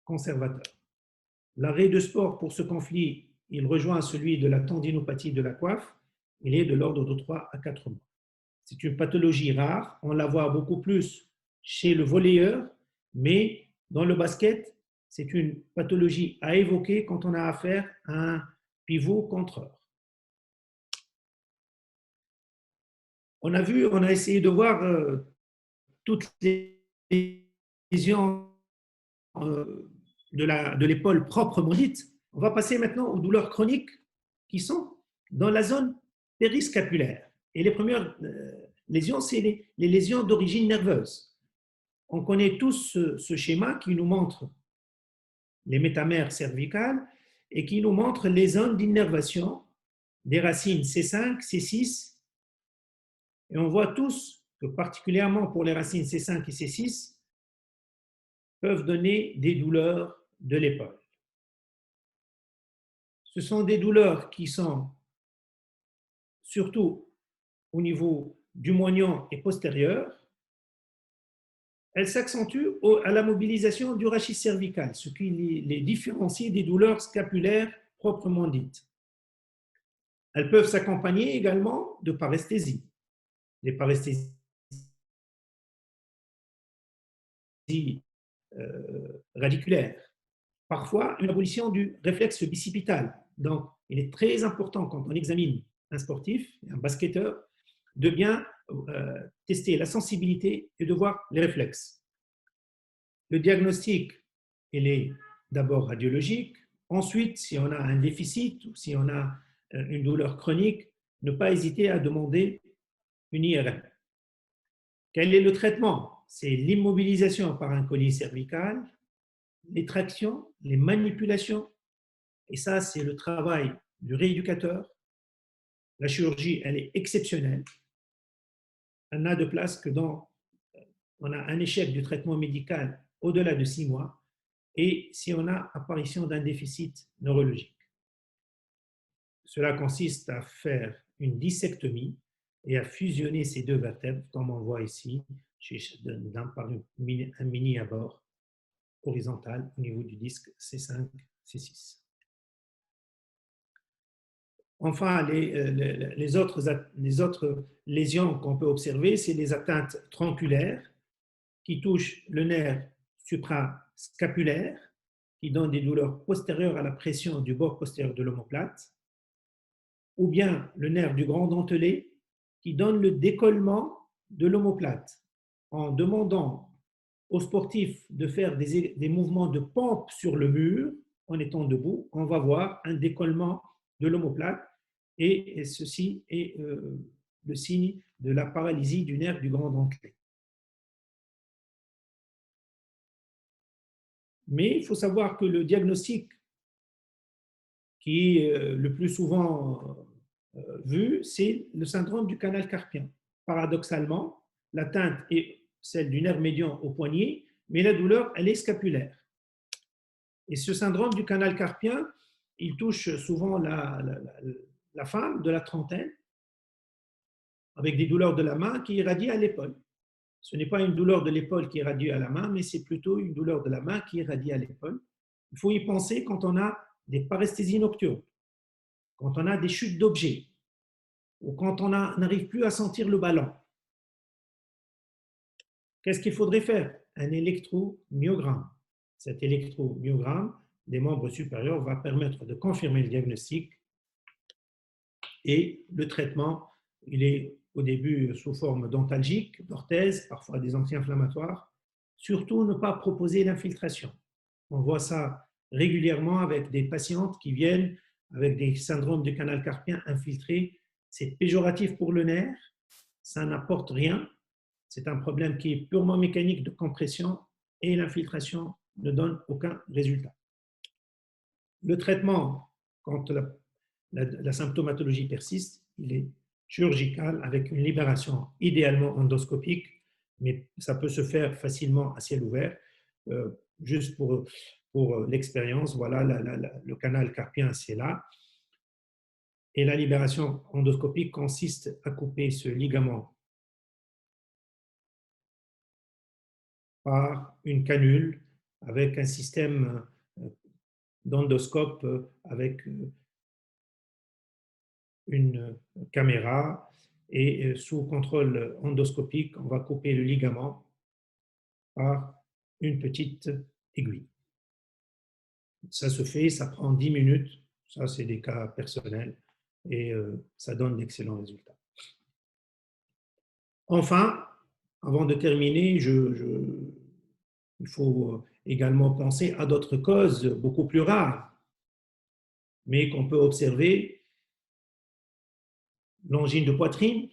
Speaker 1: conservateurs. L'arrêt de sport pour ce conflit, il rejoint celui de la tendinopathie de la coiffe. Il est de l'ordre de 3 à 4 mois. C'est une pathologie rare. On la voit beaucoup plus chez le volleyeur, mais dans le basket, c'est une pathologie à évoquer quand on a affaire à un pivot contreur. On a essayé de voir toutes les lésions de l'épaule proprement dite. On va passer maintenant aux douleurs chroniques qui sont dans la zone périscapulaire. Et les premières lésions, c'est les lésions d'origine nerveuse. On connaît tous ce schéma qui nous montre les métamères cervicales et qui nous montre les zones d'innervation des racines C5, C6. Et on voit tous que particulièrement pour les racines C5 et C6, peuvent donner des douleurs de l'épaule. Ce sont des douleurs qui sont surtout au niveau du moignon et postérieur. Elles s'accentuent à la mobilisation du rachis cervical, ce qui les différencie des douleurs scapulaires proprement dites. Elles peuvent s'accompagner également de paresthésie. Les paresthésies radiculaires. Parfois, une abolition du réflexe bicipital. Donc, il est très important quand on examine un sportif, un basketteur, de bien tester la sensibilité et de voir les réflexes. Le diagnostic, il est d'abord radiologique. Ensuite, si on a un déficit ou si on a une douleur chronique, ne pas hésiter à demander une IRM. Quel est le traitement? C'est l'immobilisation par un collier cervical, les tractions, les manipulations. Et ça, c'est le travail du rééducateur. La chirurgie, elle est exceptionnelle. Elle n'a de place que on a un échec du traitement médical au-delà de 6 mois et si on a apparition d'un déficit neurologique. Cela consiste à faire une dissectomie et à fusionner ces deux vertèbres, comme on voit ici, par un mini abord horizontal au niveau du disque C5, C6. Enfin, les autres lésions qu'on peut observer, c'est les atteintes tronculaires qui touchent le nerf suprascapulaire, qui donne des douleurs postérieures à la pression du bord postérieur de l'omoplate, ou bien le nerf du grand dentelé, qui donne le décollement de l'omoplate. En demandant aux sportifs de faire des mouvements de pompe sur le mur, en étant debout, on va voir un décollement de l'omoplate, et ceci est le signe de la paralysie du nerf du grand dentelé. Mais il faut savoir que le diagnostic qui est le plus souvent vu, c'est le syndrome du canal carpien. Paradoxalement, l'atteinte est celle du nerf médian au poignet, mais la douleur, elle est scapulaire. Et ce syndrome du canal carpien, il touche souvent la femme de la trentaine, avec des douleurs de la main qui irradient à l'épaule. Ce n'est pas une douleur de l'épaule qui irradie à la main, mais c'est plutôt une douleur de la main qui irradie à l'épaule. Il faut y penser quand on a des paresthésies nocturnes, quand on a des chutes d'objets, ou quand on n'arrive plus à sentir le ballon. Qu'est-ce qu'il faudrait faire? Un électromyogramme. Cet électromyogramme des membres supérieurs va permettre de confirmer le diagnostic, et le traitement, il est au début sous forme d'antalgique, d'orthèse, parfois des anti-inflammatoires. Surtout, ne pas proposer l'infiltration. On voit ça régulièrement avec des patientes qui viennent avec des syndromes du canal carpien infiltrés. C'est péjoratif pour le nerf, ça n'apporte rien. C'est un problème qui est purement mécanique de compression, et l'infiltration ne donne aucun résultat. Le traitement, quand la symptomatologie persiste, il est chirurgical avec une libération idéalement endoscopique, mais ça peut se faire facilement à ciel ouvert. Juste pour l'expérience, voilà, le canal carpien, c'est là. Et la libération endoscopique consiste à couper ce ligament par une canule avec un système d'endoscope avec une caméra, et sous contrôle endoscopique, on va couper le ligament par une petite aiguille. Ça se fait, ça prend 10 minutes, ça c'est des cas personnels, et ça donne d'excellents résultats. Enfin, avant de terminer, il faut également penser à d'autres causes beaucoup plus rares, mais qu'on peut observer: l'angine de poitrine,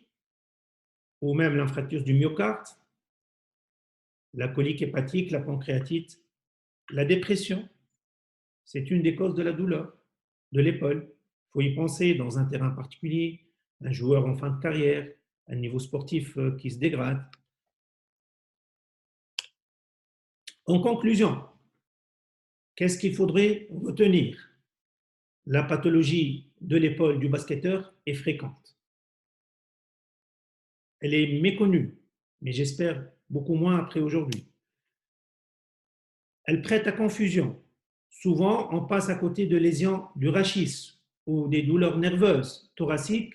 Speaker 1: ou même l'infarctus du myocarde, la colique hépatique, la pancréatite, la dépression. C'est une des causes de la douleur de l'épaule. Il faut y penser dans un terrain particulier, un joueur en fin de carrière, un niveau sportif qui se dégrade. En conclusion, qu'est-ce qu'il faudrait retenir? La pathologie de l'épaule du basketteur est fréquente. Elle est méconnue, mais j'espère beaucoup moins après aujourd'hui. Elle prête à confusion. Souvent, on passe à côté de lésions du rachis ou des douleurs nerveuses thoraciques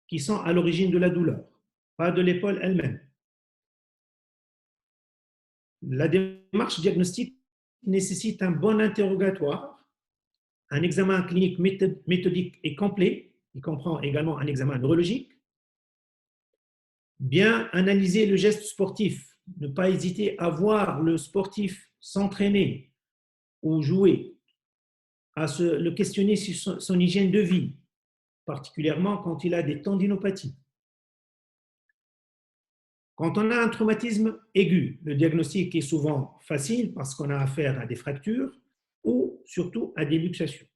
Speaker 1: qui sont à l'origine de la douleur, pas de l'épaule elle-même. La démarche diagnostique nécessite un bon interrogatoire, un examen clinique méthodique et complet, il comprend également un examen neurologique, bien analyser le geste sportif, ne pas hésiter à voir le sportif s'entraîner ou jouer, à le questionner sur son hygiène de vie, particulièrement quand il a des tendinopathies. Quand on a un traumatisme aigu, le diagnostic est souvent facile parce qu'on a affaire à des fractures ou surtout à des luxations.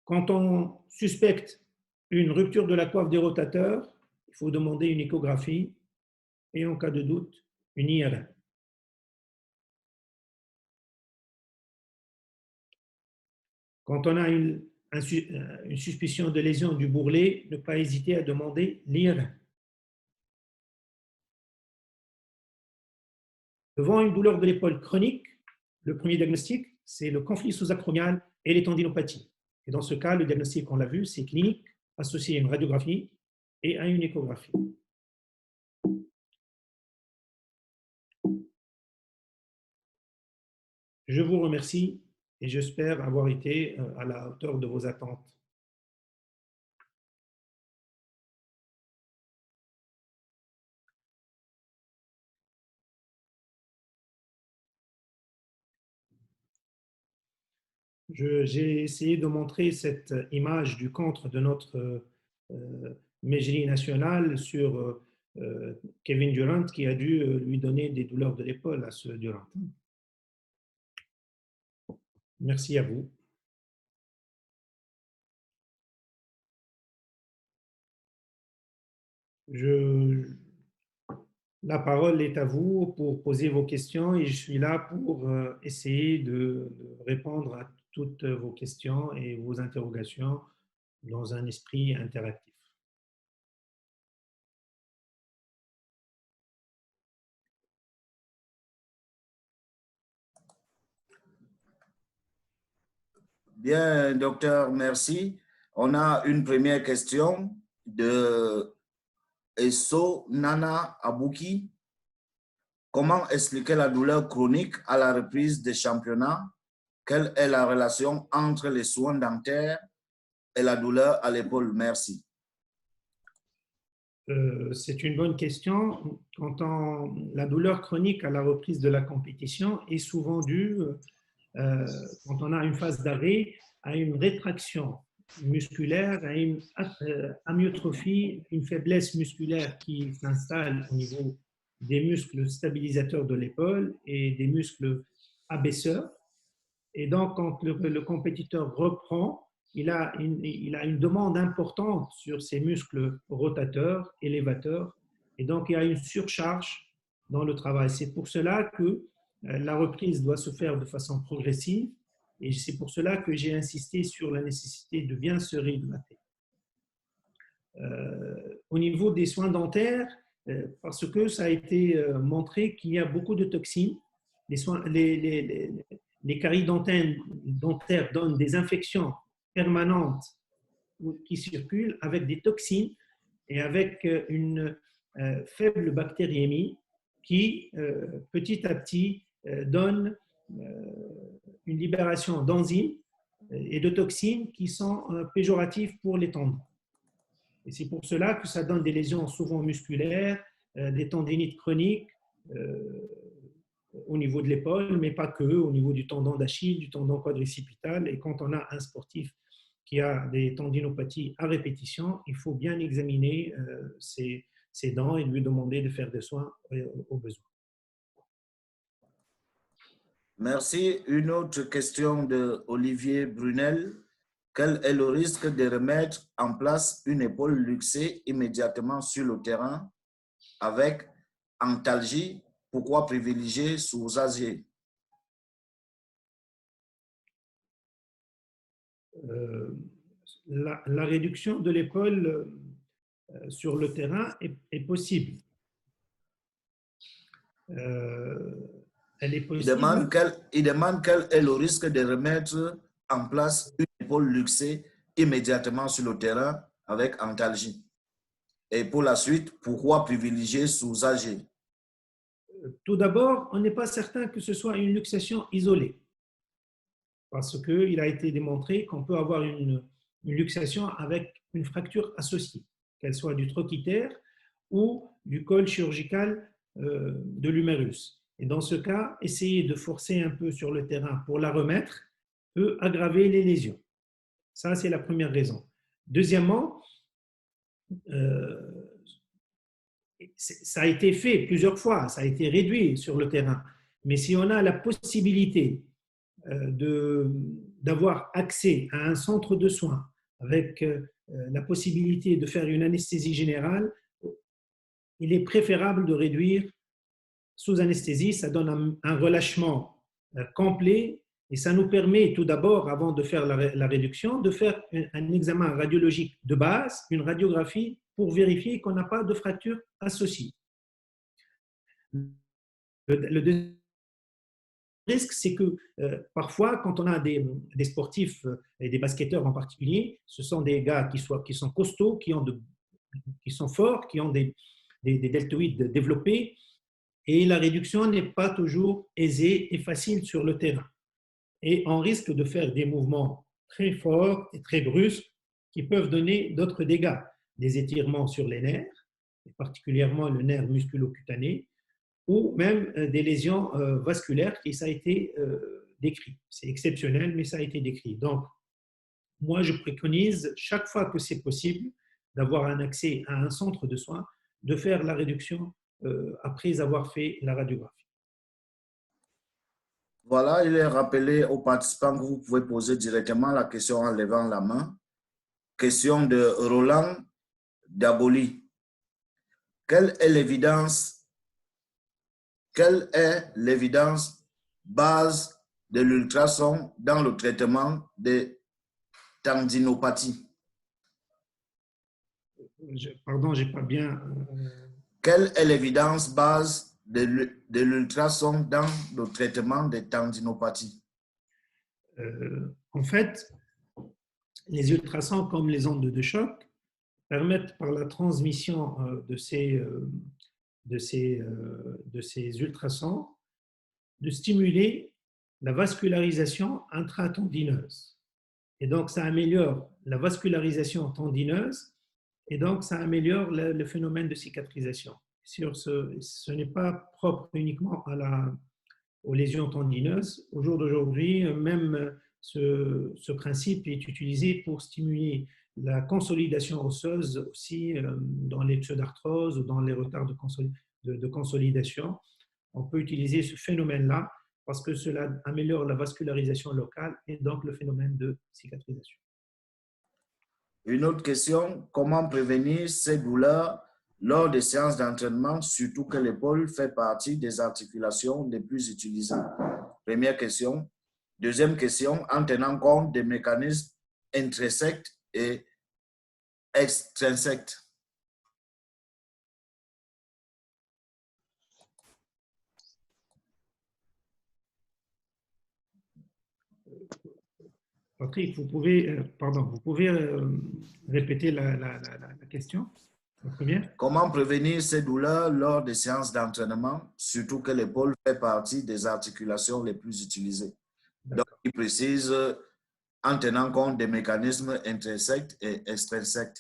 Speaker 1: Quand on suspecte une rupture de la coiffe des rotateurs, il faut demander une échographie et en cas de doute, une IRM. Quand on a une suspicion de lésion du bourrelet, ne pas hésiter à demander l'IRM. Devant une douleur de l'épaule chronique, le premier diagnostic, c'est le conflit sous-acromial et les tendinopathies. Et dans ce cas, le diagnostic, on l'a vu, c'est clinique, associé à une radiographie et à une échographie. Je vous remercie et j'espère avoir été à la hauteur de vos attentes. J'ai essayé de montrer cette image du contre de notre Mejli national sur Kevin Durant qui a dû lui donner des douleurs de l'épaule à ce Durant. Merci à vous. La parole est à vous pour poser vos questions et je suis là pour essayer de répondre à toutes vos questions et vos interrogations dans un esprit interactif.
Speaker 2: Bien, docteur, merci. On a une première question de Esso Nana Abouki. Comment expliquer la douleur chronique à la reprise des championnats? Quelle est la relation entre les soins dentaires et la douleur à l'épaule? Merci.
Speaker 1: C'est une bonne question. La douleur chronique à la reprise de la compétition est souvent due, quand on a une phase d'arrêt, à une rétraction musculaire, à une amyotrophie, une faiblesse musculaire qui s'installe au niveau des muscles stabilisateurs de l'épaule et des muscles abaisseurs. Et donc, quand le compétiteur reprend, il a une demande importante sur ses muscles rotateurs, élévateurs, et donc il y a une surcharge dans le travail. C'est pour cela que la reprise doit se faire de façon progressive, et c'est pour cela que j'ai insisté sur la nécessité de bien se réhydrater. Au niveau des soins dentaires, parce que ça a été montré qu'il y a beaucoup de toxines, les caries dentaires donnent des infections permanentes qui circulent avec des toxines et avec une faible bactériémie qui, petit à petit, donne une libération d'enzymes et de toxines qui sont péjoratives pour les tendons. Et c'est pour cela que ça donne des lésions souvent musculaires, des tendinites chroniques, au niveau de l'épaule, mais pas que, au niveau du tendon d'Achille, du tendon quadricipital. Et quand on a un sportif qui a des tendinopathies à répétition, il faut bien examiner ses dents et lui demander de faire des soins au besoin.
Speaker 2: Merci. Une autre question de Olivier Brunel. Quel est le risque de remettre en place une épaule luxée immédiatement sur le terrain avec antalgie? Pourquoi privilégier sous-âgé?
Speaker 1: La réduction de l'épaule sur le terrain est possible. Elle est possible.
Speaker 2: Il demande quel est le risque de remettre en place une épaule luxée immédiatement sur le terrain avec antalgie. Et pour la suite, pourquoi privilégier sous-âgé?
Speaker 1: Tout d'abord, on n'est pas certain que ce soit une luxation isolée, parce qu'il a été démontré qu'on peut avoir une luxation avec une fracture associée, qu'elle soit du trochitaire ou du col chirurgical de l'humérus. Et dans ce cas, essayer de forcer un peu sur le terrain pour la remettre peut aggraver les lésions. Ça, c'est la première raison. Deuxièmement, ça a été fait plusieurs fois, ça a été réduit sur le terrain. Mais si on a la possibilité d'avoir accès à un centre de soins avec la possibilité de faire une anesthésie générale, il est préférable de réduire sous anesthésie. Ça donne un relâchement complet et ça nous permet tout d'abord, avant de faire la réduction, de faire un examen radiologique de base, une radiographie, pour vérifier qu'on n'a pas de fracture associée. Le deuxième risque, c'est que parfois, quand on a des sportifs et des basketteurs en particulier, ce sont des gars qui sont costauds, qui sont forts, qui ont des deltoïdes développés, et la réduction n'est pas toujours aisée et facile sur le terrain. Et on risque de faire des mouvements très forts et très brusques qui peuvent donner d'autres dégâts, des étirements sur les nerfs, et particulièrement le nerf musculo-cutané, ou même des lésions vasculaires, qui ça a été décrit. C'est exceptionnel, mais ça a été décrit. Donc, moi, je préconise, chaque fois que c'est possible, d'avoir un accès à un centre de soins, de faire la réduction après avoir fait la radiographie.
Speaker 2: Voilà, il est rappelé aux participants que vous pouvez poser directement la question en levant la main. Question de Roland Daboli. Quelle est l'évidence base de l'ultrason dans le traitement des tendinopathies?
Speaker 1: Pardon, j'ai pas bien.
Speaker 2: Quelle est l'évidence base de l'ultrason dans le traitement des tendinopathies?
Speaker 1: En fait, les ultrasons, comme les ondes de choc, permettent par la transmission de ces ultrasons de stimuler la vascularisation intratendineuse. Et donc, ça améliore la vascularisation tendineuse et donc ça améliore le phénomène de cicatrisation. Ce n'est pas propre uniquement aux lésions tendineuses. Au jour d'aujourd'hui, même ce principe est utilisé pour stimuler la consolidation osseuse aussi dans les pseudarthroses ou dans les retards de consolidation. On peut utiliser ce phénomène-là parce que cela améliore la vascularisation locale et donc le phénomène de cicatrisation.
Speaker 2: Une autre question, comment prévenir ces douleurs lors des séances d'entraînement, surtout que l'épaule fait partie des articulations les plus utilisées? Première question. Deuxième question, en tenant compte des mécanismes intrinsèques et extrinsèques.
Speaker 1: Patrick, vous pouvez répéter la question, la première?
Speaker 2: Comment prévenir ces douleurs lors des séances d'entraînement, surtout que l'épaule fait partie des articulations les plus utilisées? Donc, il précise en tenant compte des mécanismes intrinsèques et extrinsèques.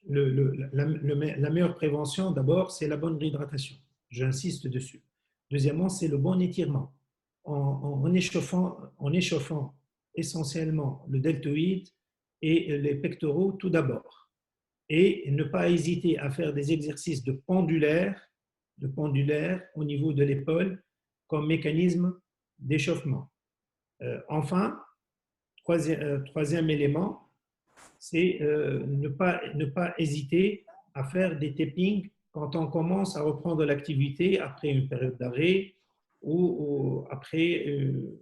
Speaker 1: La meilleure prévention, d'abord, c'est la bonne réhydratation. J'insiste dessus. Deuxièmement, c'est le bon étirement. En échauffant essentiellement le deltoïde et les pectoraux tout d'abord. Et ne pas hésiter à faire des exercices de pendulaire au niveau de l'épaule comme mécanisme d'échauffement. Enfin, troisième élément, c'est ne pas hésiter à faire des tapings quand on commence à reprendre l'activité après une période d'arrêt ou après une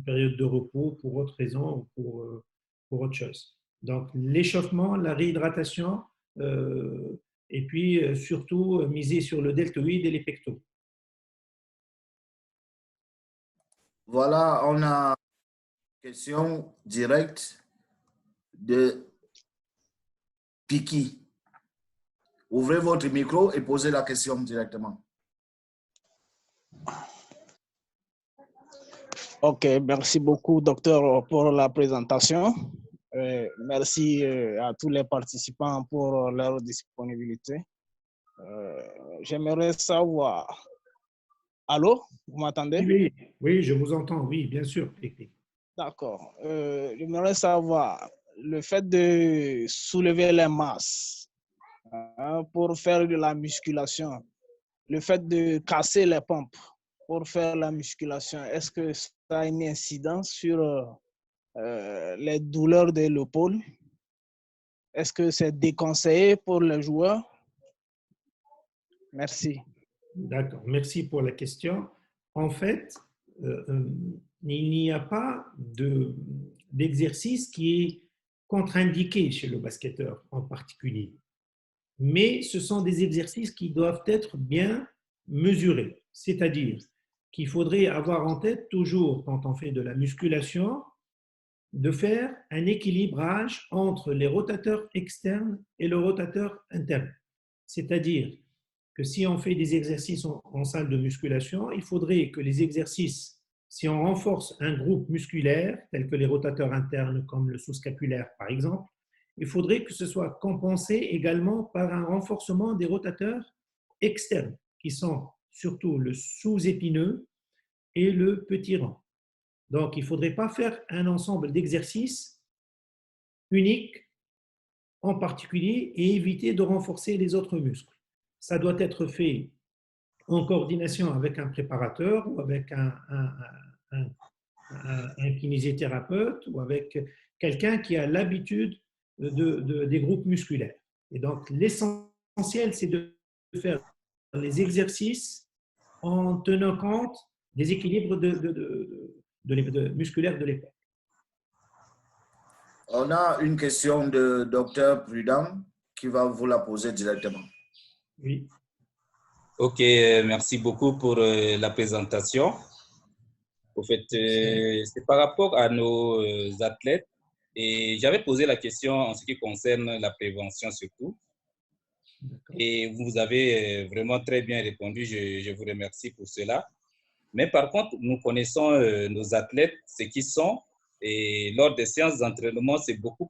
Speaker 1: période de repos pour autre raison ou pour autre chose. Donc, l'échauffement, la réhydratation et puis surtout miser sur le deltoïde et les pectoraux.
Speaker 2: Voilà, on a une question directe de Piki. Ouvrez votre micro et posez la question directement.
Speaker 3: Ok, merci beaucoup, docteur, pour la présentation. Merci à tous les participants pour leur disponibilité. J'aimerais savoir... Allô, vous m'entendez?
Speaker 1: Oui, oui, je vous entends, oui, bien sûr.
Speaker 3: D'accord. J'aimerais savoir le fait de soulever les masses pour faire de la musculation, le fait de casser les pompes pour faire la musculation, est-ce que ça a une incidence sur les douleurs de l'épaule? Est-ce que c'est déconseillé pour les joueurs? Merci.
Speaker 1: D'accord, merci pour la question. En fait, il n'y a pas d'exercice qui est contre-indiqué chez le basketteur en particulier. mais ce sont des exercices qui doivent être bien mesurés. C'est-à-dire qu'il faudrait avoir en tête toujours, quand on fait de la musculation, de faire un équilibrage entre les rotateurs externes et le rotateur interne. C'est-à-dire que si on fait des exercices en salle de musculation, il faudrait que les exercices, si on renforce un groupe musculaire, tel que les rotateurs internes comme le sous-scapulaire par exemple, il faudrait que ce soit compensé également par un renforcement des rotateurs externes, qui sont surtout le sous-épineux et le petit rang. Donc, il ne faudrait pas faire un ensemble d'exercices uniques en particulier et éviter de renforcer les autres muscles. Ça doit être fait en coordination avec un préparateur ou avec un kinésithérapeute ou avec quelqu'un qui a l'habitude des groupes musculaires. Et donc, l'essentiel, c'est de faire les exercices en tenant compte des équilibres musculaires de l'épaule.
Speaker 2: On a une question de Dr Prudent qui va vous la poser directement.
Speaker 1: Oui.
Speaker 4: Ok, merci beaucoup pour la présentation. Au fait, c'est par rapport à nos athlètes et j'avais posé la question en ce qui concerne la prévention surtout. Et vous avez vraiment très bien répondu, je vous remercie pour cela. Mais par contre, nous connaissons nos athlètes, ce qu'ils sont, et lors des séances d'entraînement, c'est beaucoup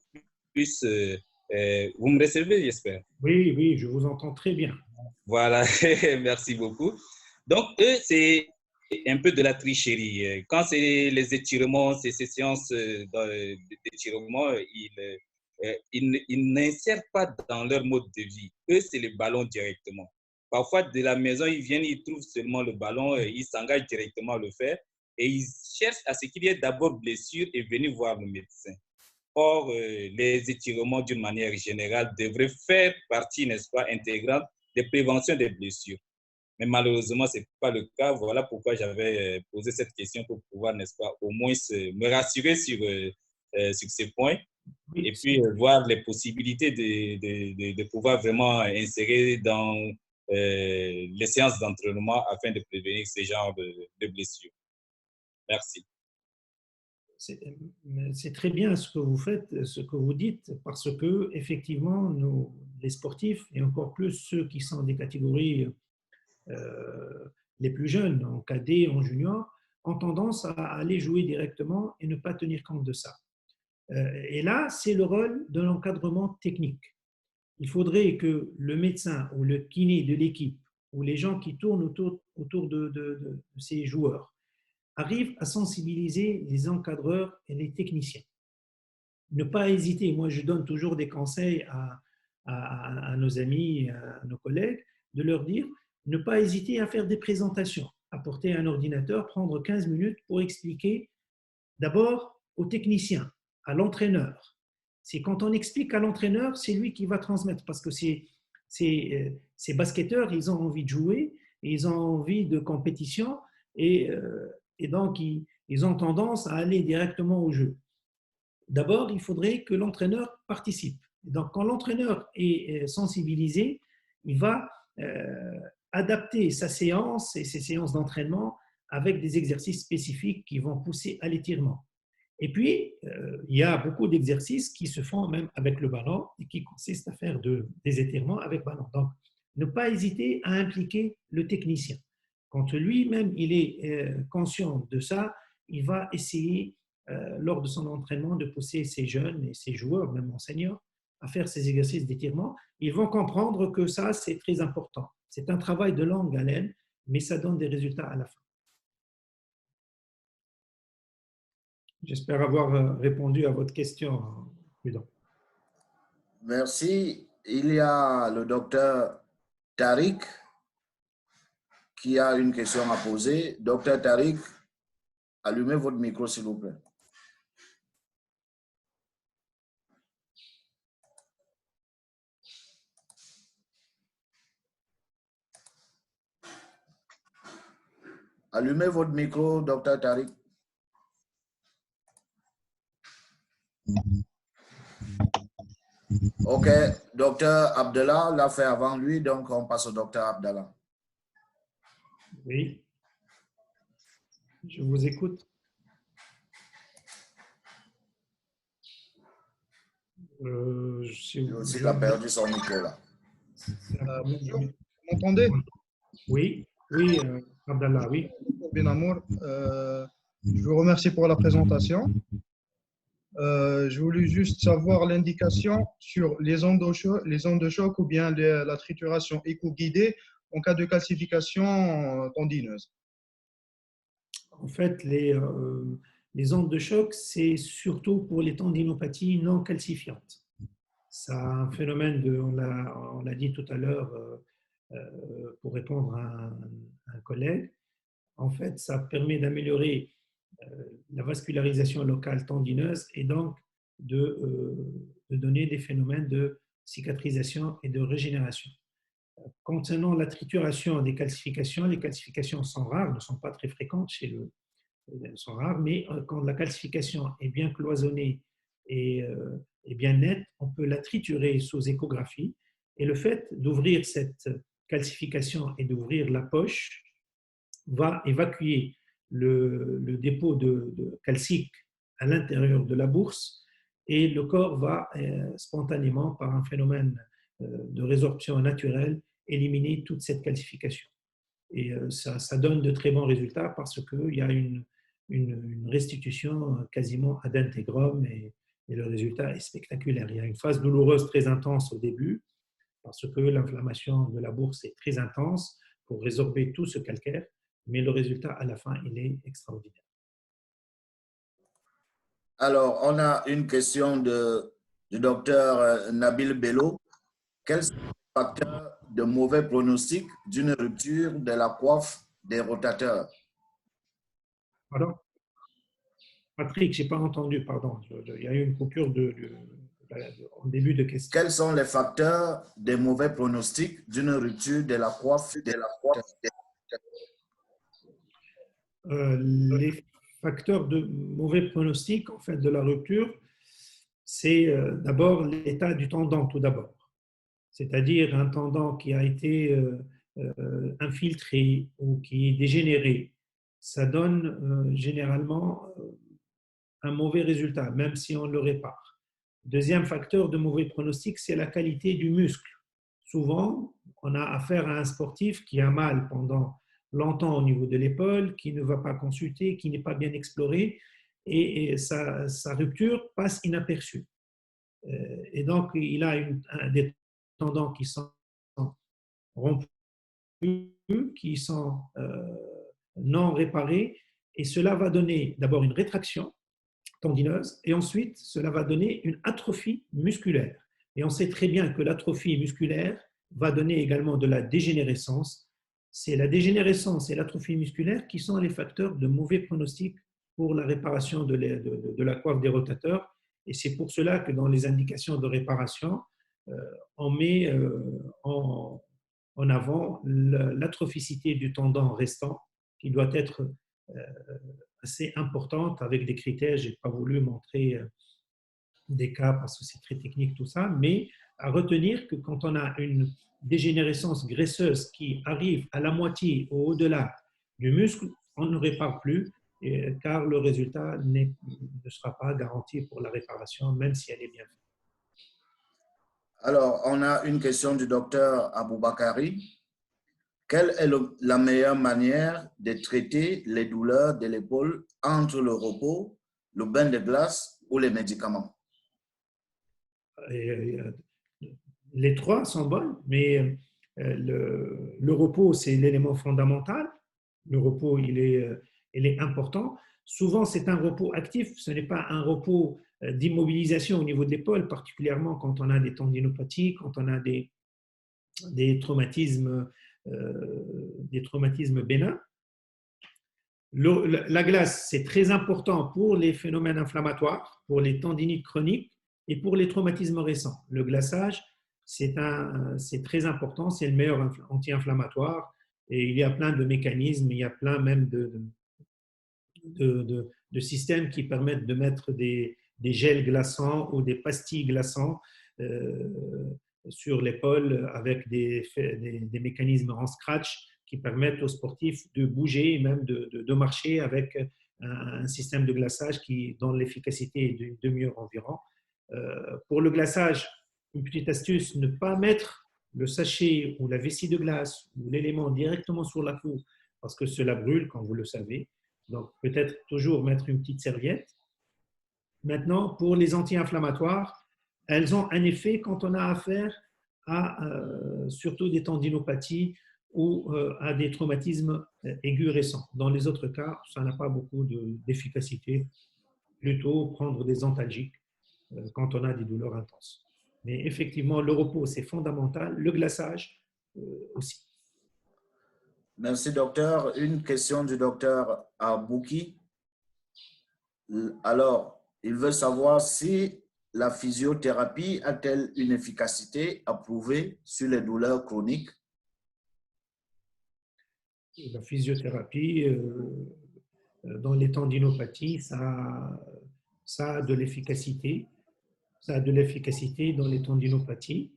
Speaker 4: plus... vous me recevez, j'espère?
Speaker 1: Oui, oui, je vous entends très bien.
Speaker 4: Voilà, merci beaucoup. Donc, eux, c'est un peu de la tricherie. Quand c'est les étirements, c'est ces séances d'étirement, ils n'insèrent pas dans leur mode de vie. Eux, c'est le ballon directement. Parfois, de la maison, ils viennent, ils trouvent seulement le ballon, ils s'engagent directement à le faire et ils cherchent à ce qu'il y ait d'abord blessure et venir voir le médecin. Or, les étirements, d'une manière générale, devraient faire partie, n'est-ce pas, intégrante des préventions des blessures. Mais malheureusement, ce n'est pas le cas. Voilà pourquoi j'avais posé cette question pour pouvoir, n'est-ce pas, au moins me rassurer sur ces points. Oui, et puis voir les possibilités de pouvoir vraiment insérer dans les séances d'entraînement afin de prévenir ce genre de blessures. Merci.
Speaker 1: C'est très bien ce que vous faites, ce que vous dites, parce que effectivement, nous, les sportifs, et encore plus ceux qui sont des catégories les plus jeunes, en cadet, en junior, ont tendance à aller jouer directement et ne pas tenir compte de ça. Et là, c'est le rôle de l'encadrement technique. Il faudrait que le médecin ou le kiné de l'équipe ou les gens qui tournent autour de ces joueurs arrivent à sensibiliser les encadreurs et les techniciens. Ne pas hésiter, moi je donne toujours des conseils à nos amis, à nos collègues, de leur dire ne pas hésiter à faire des présentations, apporter un ordinateur, prendre 15 minutes pour expliquer d'abord au technicien, à l'entraîneur. C'est quand on explique à l'entraîneur, c'est lui qui va transmettre parce que ces basketteurs, ils ont envie de jouer, ils ont envie de compétition et donc ils ont tendance à aller directement au jeu. D'abord, il faudrait que l'entraîneur participe. Donc, quand l'entraîneur est sensibilisé, il va adapter sa séance et ses séances d'entraînement avec des exercices spécifiques qui vont pousser à l'étirement. Et puis, il y a beaucoup d'exercices qui se font même avec le ballon et qui consistent à faire des étirements avec ballon. Donc, ne pas hésiter à impliquer le technicien. Quand lui-même il est conscient de ça, il va essayer lors de son entraînement de pousser ses jeunes et ses joueurs, même en senior, à faire ces exercices d'étirement. Ils vont comprendre que ça, c'est très important. C'est un travail de longue haleine, mais ça donne des résultats à la fin. J'espère avoir répondu à votre question, Prudent.
Speaker 2: Merci. Il y a le docteur Tariq qui a une question à poser. Docteur Tariq, allumez votre micro, s'il vous plaît. Allumez votre micro, docteur Tariq. OK, docteur Abdallah l'a fait avant lui, donc on passe au docteur Abdallah.
Speaker 1: Oui, je vous écoute.
Speaker 2: Lui aussi, il a perdu son micro là.
Speaker 5: Bonjour, vous m'entendez?
Speaker 1: Oui, oui, Abdallah, oui.
Speaker 5: Benamour, je vous remercie pour la présentation. Je voulais juste savoir l'indication sur les ondes de choc ou bien la trituration éco-guidée en cas de calcification tendineuse.
Speaker 1: En fait, les ondes de choc, c'est surtout pour les tendinopathies non calcifiantes. Ça a un phénomène on l'a dit tout à l'heure pour répondre à un collègue. En fait, ça permet d'améliorer la vascularisation locale tendineuse et donc de donner des phénomènes de cicatrisation et de régénération. Concernant la trituration des calcifications, les calcifications sont rares, ne sont pas très fréquentes elles sont rares, mais quand la calcification est bien cloisonnée et bien nette, on peut la triturer sous échographie. Et le fait d'ouvrir cette calcification et d'ouvrir la poche va évacuer le dépôt de calcique à l'intérieur de la bourse et le corps va spontanément, par un phénomène de résorption naturelle, éliminer toute cette calcification. Et ça donne de très bons résultats parce qu'il y a une restitution quasiment ad intégrum et le résultat est spectaculaire. Il y a une phase douloureuse très intense au début parce que l'inflammation de la bourse est très intense pour résorber tout ce calcaire, mais le résultat à la fin, il est extraordinaire.
Speaker 2: Alors, on a une question du docteur Nabil Bello. Quels sont les facteurs de mauvais pronostic d'une rupture de la coiffe des rotateurs?
Speaker 1: Pardon? Patrick, je n'ai pas entendu, pardon. Il y a eu une coupure en début de question.
Speaker 2: Quels sont les facteurs de mauvais pronostic d'une rupture de la coiffe des rotateurs?
Speaker 1: Les facteurs de mauvais pronostic en fait, de la rupture, c'est d'abord l'état du tendon, tout d'abord. C'est-à-dire un tendon qui a été infiltré ou qui est dégénéré. Ça donne généralement un mauvais résultat, même si on le répare. Deuxième facteur de mauvais pronostic, c'est la qualité du muscle. Souvent, on a affaire à un sportif qui a mal pendant longtemps au niveau de l'épaule, qui ne va pas consulter, qui n'est pas bien exploré, et sa rupture passe inaperçue. Et donc, il a des tendons qui sont rompus, qui sont non réparés, et cela va donner d'abord une rétraction tendineuse, et ensuite, cela va donner une atrophie musculaire. Et on sait très bien que l'atrophie musculaire va donner également de la dégénérescence. C'est la dégénérescence et l'atrophie musculaire qui sont les facteurs de mauvais pronostic pour la réparation de la coiffe des rotateurs. Et c'est pour cela que dans les indications de réparation, on met en avant l'atrophicité du tendon restant qui doit être assez importante avec des critères. Je n'ai pas voulu montrer des cas parce que c'est très technique tout ça, mais à retenir que quand on a une dégénérescence graisseuse qui arrive à la moitié ou au-delà du muscle, on ne répare plus car le résultat ne sera pas garanti pour la réparation, même si elle est bien faite.
Speaker 2: Alors, on a une question du docteur Aboubakari. Quelle est la meilleure manière de traiter les douleurs de l'épaule entre le repos, le bain de glace ou les médicaments?
Speaker 1: Les trois sont bonnes, mais le repos, c'est l'élément fondamental. Le repos, il est important. Souvent, c'est un repos actif, ce n'est pas un repos d'immobilisation au niveau de l'épaule, particulièrement quand on a des tendinopathies, quand on a des traumatismes bénins. La glace, c'est très important pour les phénomènes inflammatoires, pour les tendinites chroniques et pour les traumatismes récents. Le glaçage, c'est très important, c'est le meilleur anti-inflammatoire et il y a plein de mécanismes, il y a plein même de systèmes qui permettent de mettre des gels glaçants ou des pastilles glaçants sur l'épaule avec des mécanismes en scratch qui permettent aux sportifs de bouger et même de marcher avec un système de glaçage qui, dont l'efficacité est d'une demi-heure environ. Pour le glaçage, une petite astuce, ne pas mettre le sachet ou la vessie de glace ou l'élément directement sur la peau parce que cela brûle, comme vous le savez. Donc, peut-être toujours mettre une petite serviette. Maintenant, pour les anti-inflammatoires, elles ont un effet quand on a affaire à surtout des tendinopathies ou à des traumatismes aigus récents. Dans les autres cas, ça n'a pas beaucoup d'efficacité. Plutôt prendre des antalgiques quand on a des douleurs intenses. Mais effectivement, le repos, c'est fondamental. Le glaçage aussi.
Speaker 2: Merci, docteur. Une question du docteur Abouki. Alors, il veut savoir si la physiothérapie a-t-elle une efficacité approuvée sur les douleurs chroniques?
Speaker 1: La physiothérapie, dans les tendinopathies, ça a de l'efficacité. Ça a de l'efficacité dans les tendinopathies.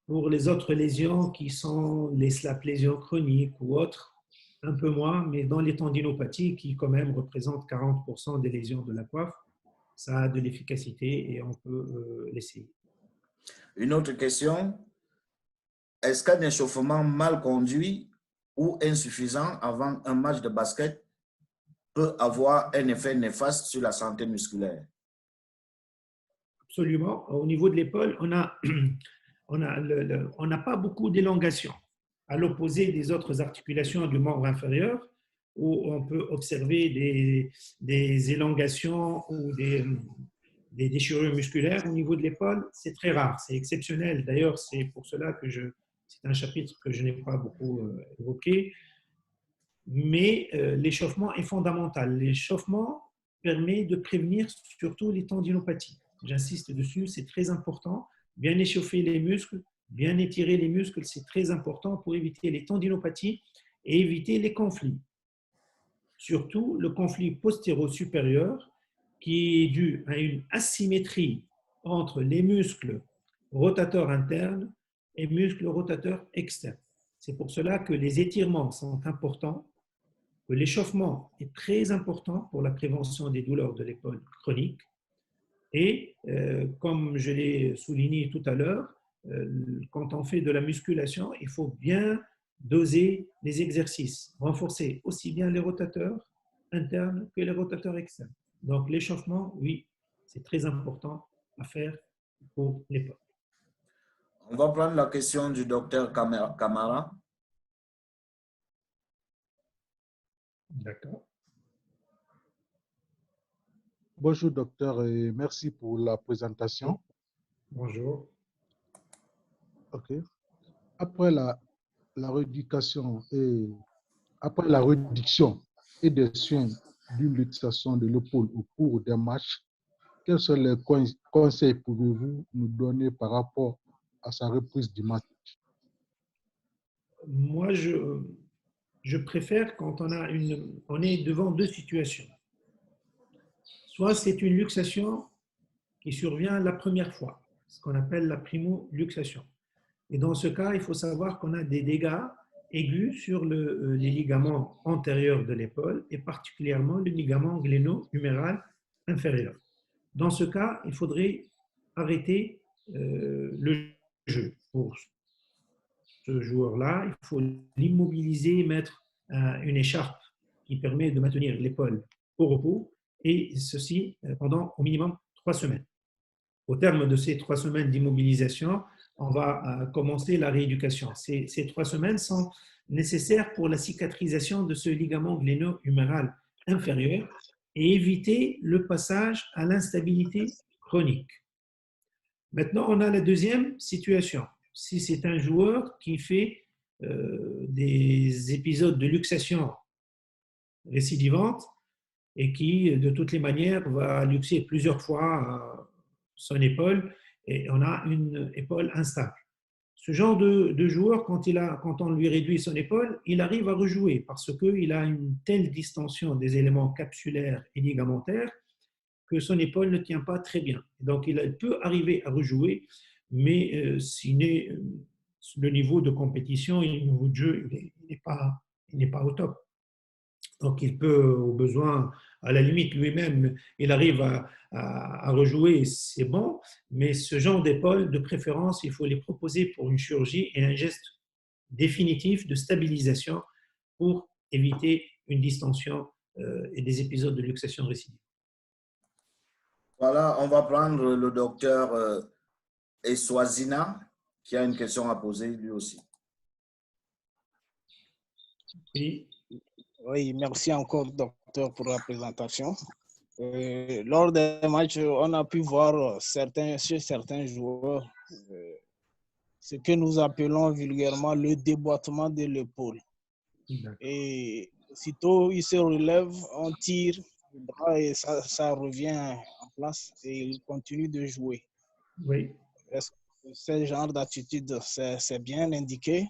Speaker 1: Pour les autres lésions qui sont les SLAP lésions chroniques ou autres, un peu moins, mais dans les tendinopathies qui quand même représentent 40% des lésions de la coiffe, ça a de l'efficacité et on peut l'essayer.
Speaker 2: Une autre question. Est-ce qu'un échauffement mal conduit ou insuffisant avant un match de basket peut avoir un effet néfaste sur la santé musculaire?
Speaker 1: Absolument. Au niveau de l'épaule, on n'a pas beaucoup d'élongation, à l'opposé des autres articulations du membre inférieur, où on peut observer des élongations ou des déchirures musculaires. Au niveau de l'épaule, c'est très rare, c'est exceptionnel. D'ailleurs, c'est pour cela que c'est un chapitre que je n'ai pas beaucoup évoqué. Mais l'échauffement est fondamental. L'échauffement permet de prévenir surtout les tendinopathies. J'insiste dessus, c'est très important. Bien échauffer les muscles, bien étirer les muscles, c'est très important pour éviter les tendinopathies et éviter les conflits. Surtout le conflit postéro-supérieur qui est dû à une asymétrie entre les muscles rotateurs internes et muscles rotateurs externes. C'est pour cela que les étirements sont importants, que l'échauffement est très important pour la prévention des douleurs de l'épaule chronique. Et comme je l'ai souligné tout à l'heure, quand on fait de la musculation, il faut bien doser les exercices, renforcer aussi bien les rotateurs internes que les rotateurs externes. Donc l'échauffement, oui, c'est très important à faire pour l'épaule.
Speaker 2: On va prendre la question du docteur Camara.
Speaker 1: D'accord.
Speaker 6: Bonjour docteur et merci pour la présentation.
Speaker 1: Bonjour.
Speaker 6: Ok. Après la rééducation et après la réduction et des soins d'une luxation de l'épaule au cours des matchs, quels sont les conseils pouvez-vous nous donner par rapport à sa reprise du match?
Speaker 1: Moi, je préfère quand on est devant deux situations. Soit c'est une luxation qui survient la première fois, ce qu'on appelle la primo-luxation. Et dans ce cas, il faut savoir qu'on a des dégâts aigus sur les ligaments antérieurs de l'épaule et particulièrement le ligament gléno-huméral inférieur. Dans ce cas, il faudrait arrêter le jeu. Pour ce joueur-là, il faut l'immobiliser, mettre une écharpe qui permet de maintenir l'épaule au repos, et ceci pendant au minimum 3 semaines. Au terme de ces 3 semaines d'immobilisation, on va commencer la rééducation. Ces 3 semaines sont nécessaires pour la cicatrisation de ce ligament gléno-huméral inférieur et éviter le passage à l'instabilité chronique. Maintenant, on a la deuxième situation. Si c'est un joueur qui fait des épisodes de luxation récidivante et qui, de toutes les manières, va luxer plusieurs fois son épaule et on a une épaule instable. Ce genre de joueur, quand on lui réduit son épaule, il arrive à rejouer parce qu'il a une telle distension des éléments capsulaires et ligamentaires que son épaule ne tient pas très bien. Donc, il peut arriver à rejouer, mais le niveau de compétition et le niveau de jeu, il n'est pas au top. Donc, il peut, au besoin, à la limite, lui-même, il arrive à rejouer, c'est bon, mais ce genre d'épaule, de préférence, il faut les proposer pour une chirurgie et un geste définitif de stabilisation pour éviter une distension et des épisodes de luxation récidive.
Speaker 2: Voilà, on va prendre le docteur Eswazina, qui a une question à poser lui aussi.
Speaker 1: Oui.
Speaker 3: Oui, merci encore, docteur, pour la présentation. Lors des matchs, on a pu voir chez certains joueurs ce que nous appelons vulgairement le déboîtement de l'épaule. Et sitôt il se relève, on tire le bras et ça revient en place et il continue de jouer.
Speaker 1: Oui.
Speaker 3: Est-ce que ce genre d'attitude, c'est bien indiqué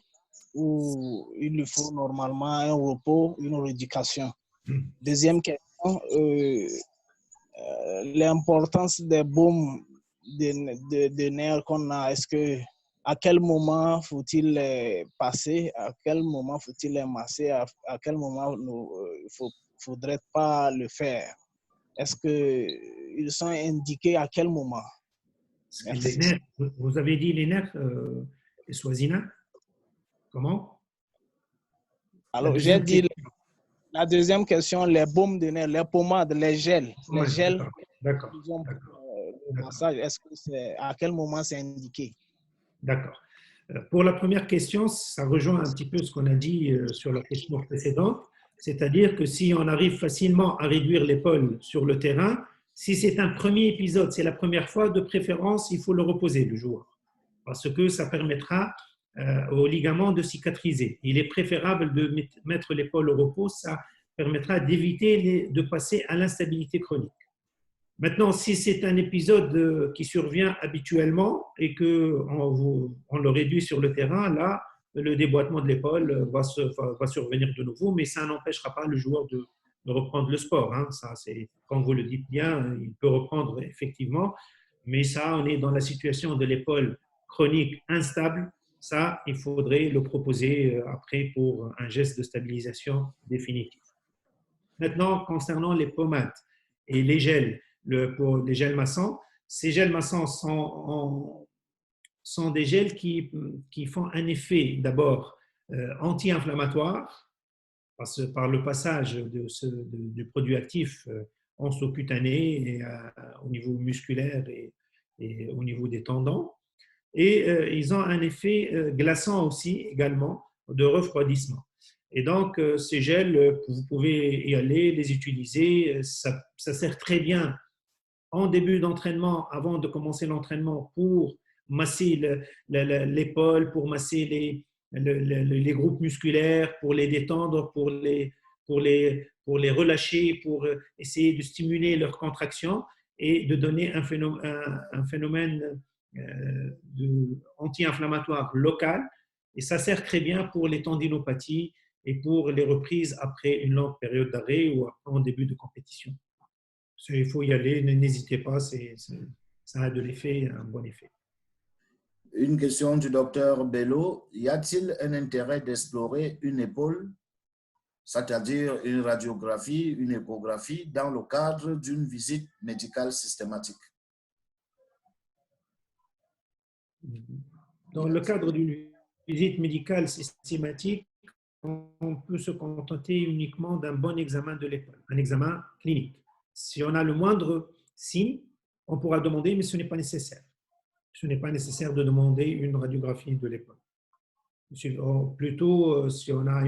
Speaker 3: ou il lui faut normalement un repos, une rééducation? Deuxième question, l'importance des baumes de nerfs qu'on a, est-ce que à quel moment faut-il les passer, à quel moment faut-il les masser, à quel moment il ne faudrait pas le faire? Est-ce qu'ils sont indiqués à quel moment?
Speaker 1: Les nerfs, vous avez dit les nerfs, Swazina? Comment?
Speaker 3: Alors, j'ai dit la deuxième question, les baumes de nerfs, les pommades, les gels. Les gels,
Speaker 1: d'accord.
Speaker 3: Le massage, est-ce que c'est à quel moment c'est indiqué?
Speaker 1: D'accord. Pour la première question, ça rejoint un petit peu ce qu'on a dit sur la question précédente, c'est-à-dire que si on arrive facilement à réduire l'épaule sur le terrain, si c'est un premier épisode, c'est la première fois, de préférence, il faut le reposer, le joueur, parce que ça permettra au ligament de cicatriser. Il est préférable de mettre l'épaule au repos, ça permettra d'éviter de passer à l'instabilité chronique. Maintenant, si c'est un épisode qui survient habituellement et qu'on le réduit sur le terrain, là, le déboîtement de l'épaule va survenir de nouveau, mais ça n'empêchera pas le joueur de reprendre le sport. Hein. Ça, comme vous le dites bien, il peut reprendre effectivement, mais ça, on est dans la situation de l'épaule chronique instable. Ça, il faudrait le proposer après pour un geste de stabilisation définitif. Maintenant, concernant les pommades et les gels, pour les gels massants, ces gels massants sont des gels qui font un effet d'abord anti-inflammatoire, par le passage du produit actif en sous-cutané et au niveau musculaire et au niveau des tendons. Et ils ont un effet glaçant aussi également, de refroidissement. Et donc, ces gels, vous pouvez y aller, les utiliser. Ça sert très bien en début d'entraînement, avant de commencer l'entraînement, pour masser l'épaule, pour masser les groupes musculaires, pour les détendre, pour les relâcher, pour essayer de stimuler leur contraction et de donner un phénomène anti-inflammatoire local. Et ça sert très bien pour les tendinopathies et pour les reprises après une longue période d'arrêt ou en début de compétition. Il faut y aller, n'hésitez pas, ça a de l'effet, un bon effet.
Speaker 2: Une question du docteur Bello. Y a-t-il un intérêt d'explorer une épaule, c'est-à-dire une radiographie, une échographie, dans le cadre d'une visite médicale systématique?
Speaker 1: Dans le cadre d'une visite médicale systématique, on peut se contenter uniquement d'un bon examen de l'épaule, un examen clinique. Si on a le moindre signe, on pourra demander, mais ce n'est pas nécessaire. Ce n'est pas nécessaire de demander une radiographie de l'épaule. Plutôt, si on a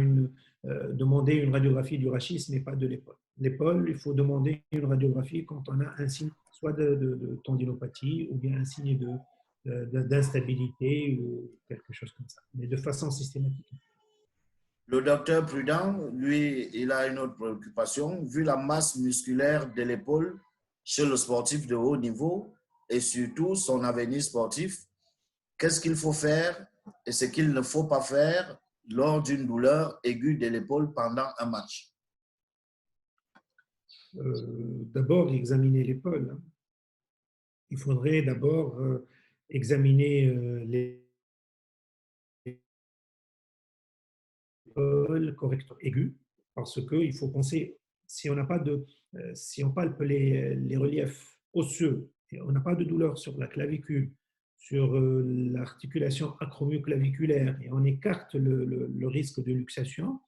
Speaker 1: demander une radiographie du rachis, mais pas de l'épaule. L'épaule, il faut demander une radiographie quand on a un signe soit de tendinopathie ou bien un signe d'instabilité ou quelque chose comme ça, mais de façon systématique.
Speaker 2: Le docteur Prudent, lui, il a une autre préoccupation. Vu la masse musculaire de l'épaule chez le sportif de haut niveau et surtout son avenir sportif, qu'est-ce qu'il faut faire et ce qu'il ne faut pas faire lors d'une douleur aiguë de l'épaule pendant un match?
Speaker 1: D'abord examiner l'épaule. Hein. Il faudrait d'abord examiner l'épaule correctement aiguë, parce qu'il faut penser, si on n'a pas de, si on palpe les reliefs osseux, et on n'a pas de douleur sur la clavicule, sur l'articulation acromio-claviculaire, et on écarte le risque de luxation,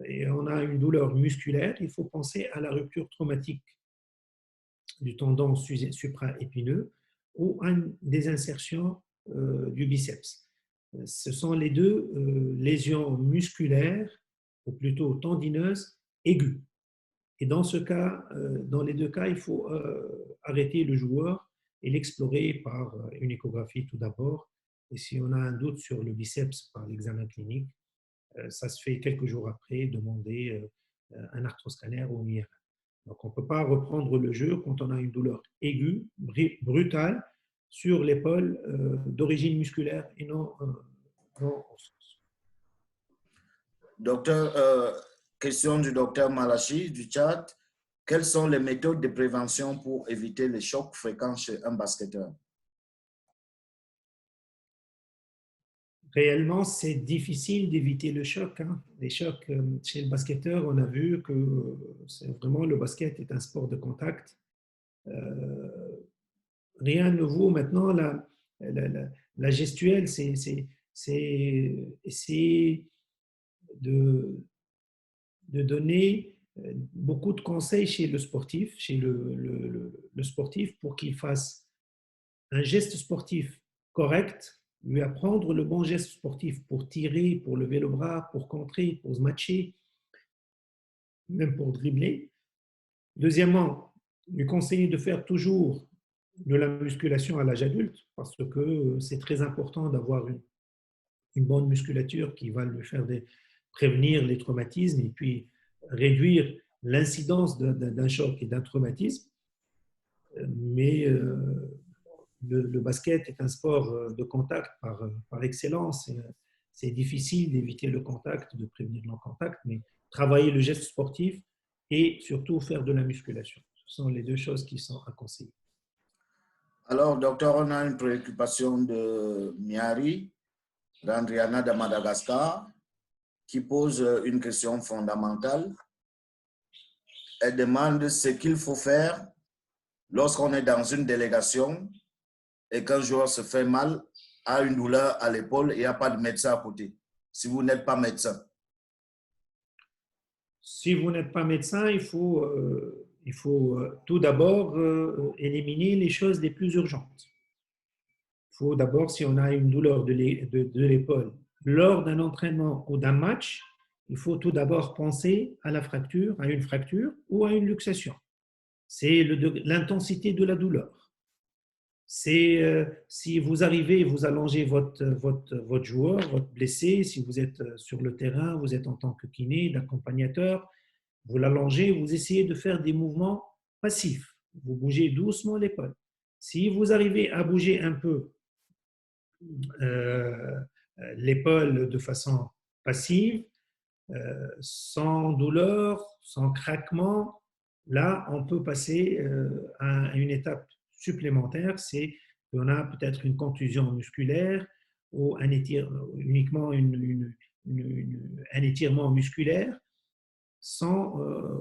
Speaker 1: et on a une douleur musculaire, il faut penser à la rupture traumatique du tendon supraépineux ou à des insertions du biceps. Ce sont les deux lésions musculaires, ou plutôt tendineuses, aiguës. Et dans ce cas, dans les deux cas, il faut arrêter le joueur et l'explorer par une échographie tout d'abord. Et si on a un doute sur le biceps par l'examen clinique, ça se fait quelques jours après, demander un arthroscanner ou une IRM. Donc on ne peut pas reprendre le jeu quand on a une douleur aiguë, brutale, sur l'épaule d'origine musculaire et non osseuse.
Speaker 2: Docteur, question du docteur Malachi du Tchad. Quelles sont les méthodes de prévention pour éviter les chocs fréquents chez un basketteur?
Speaker 1: Réellement, c'est difficile d'éviter le choc. Hein. Les chocs chez le basketteur, on a vu que c'est vraiment le basket est un sport de contact. Rien ne vaut maintenant la gestuelle, c'est essayer de donner beaucoup de conseils chez le sportif, sportif pour qu'il fasse un geste sportif correct, lui apprendre le bon geste sportif pour tirer, pour lever le bras, pour contrer, pour se matcher, même pour dribbler. Deuxièmement, lui conseiller de faire toujours de la musculation à l'âge adulte, parce que c'est très important d'avoir une bonne musculature qui va lui faire prévenir les traumatismes et puis réduire l'incidence d'un choc et d'un traumatisme. Mais le basket est un sport de contact par excellence. C'est difficile d'éviter le contact, de prévenir le contact, mais travailler le geste sportif et surtout faire de la musculation. Ce sont les deux choses qui sont à conseiller.
Speaker 2: Alors, docteur, on a une préoccupation de Miari, d'Andriana de Madagascar, qui pose une question fondamentale. Elle demande ce qu'il faut faire lorsqu'on est dans une délégation et qu'un joueur se fait mal, a une douleur à l'épaule et il n'y a pas de médecin à côté, si vous n'êtes pas médecin.
Speaker 1: Si vous n'êtes pas médecin, il faut tout d'abord éliminer les choses les plus urgentes. Il faut d'abord, si on a une douleur de l'épaule lors d'un entraînement ou d'un match, il faut tout d'abord penser à la fracture, à une fracture ou à une luxation. C'est l'intensité de la douleur. C'est si vous arrivez, vous allongez votre joueur, votre blessé, si vous êtes sur le terrain, vous êtes en tant que kiné, d'accompagnateur, vous l'allongez, vous essayez de faire des mouvements passifs. Vous bougez doucement l'épaule. Si vous arrivez à bouger un peu l'épaule de façon passive, sans douleur, sans craquement, là, on peut passer à une étape supplémentaire, c'est qu'on a peut-être une contusion musculaire ou uniquement un étirement musculaire sans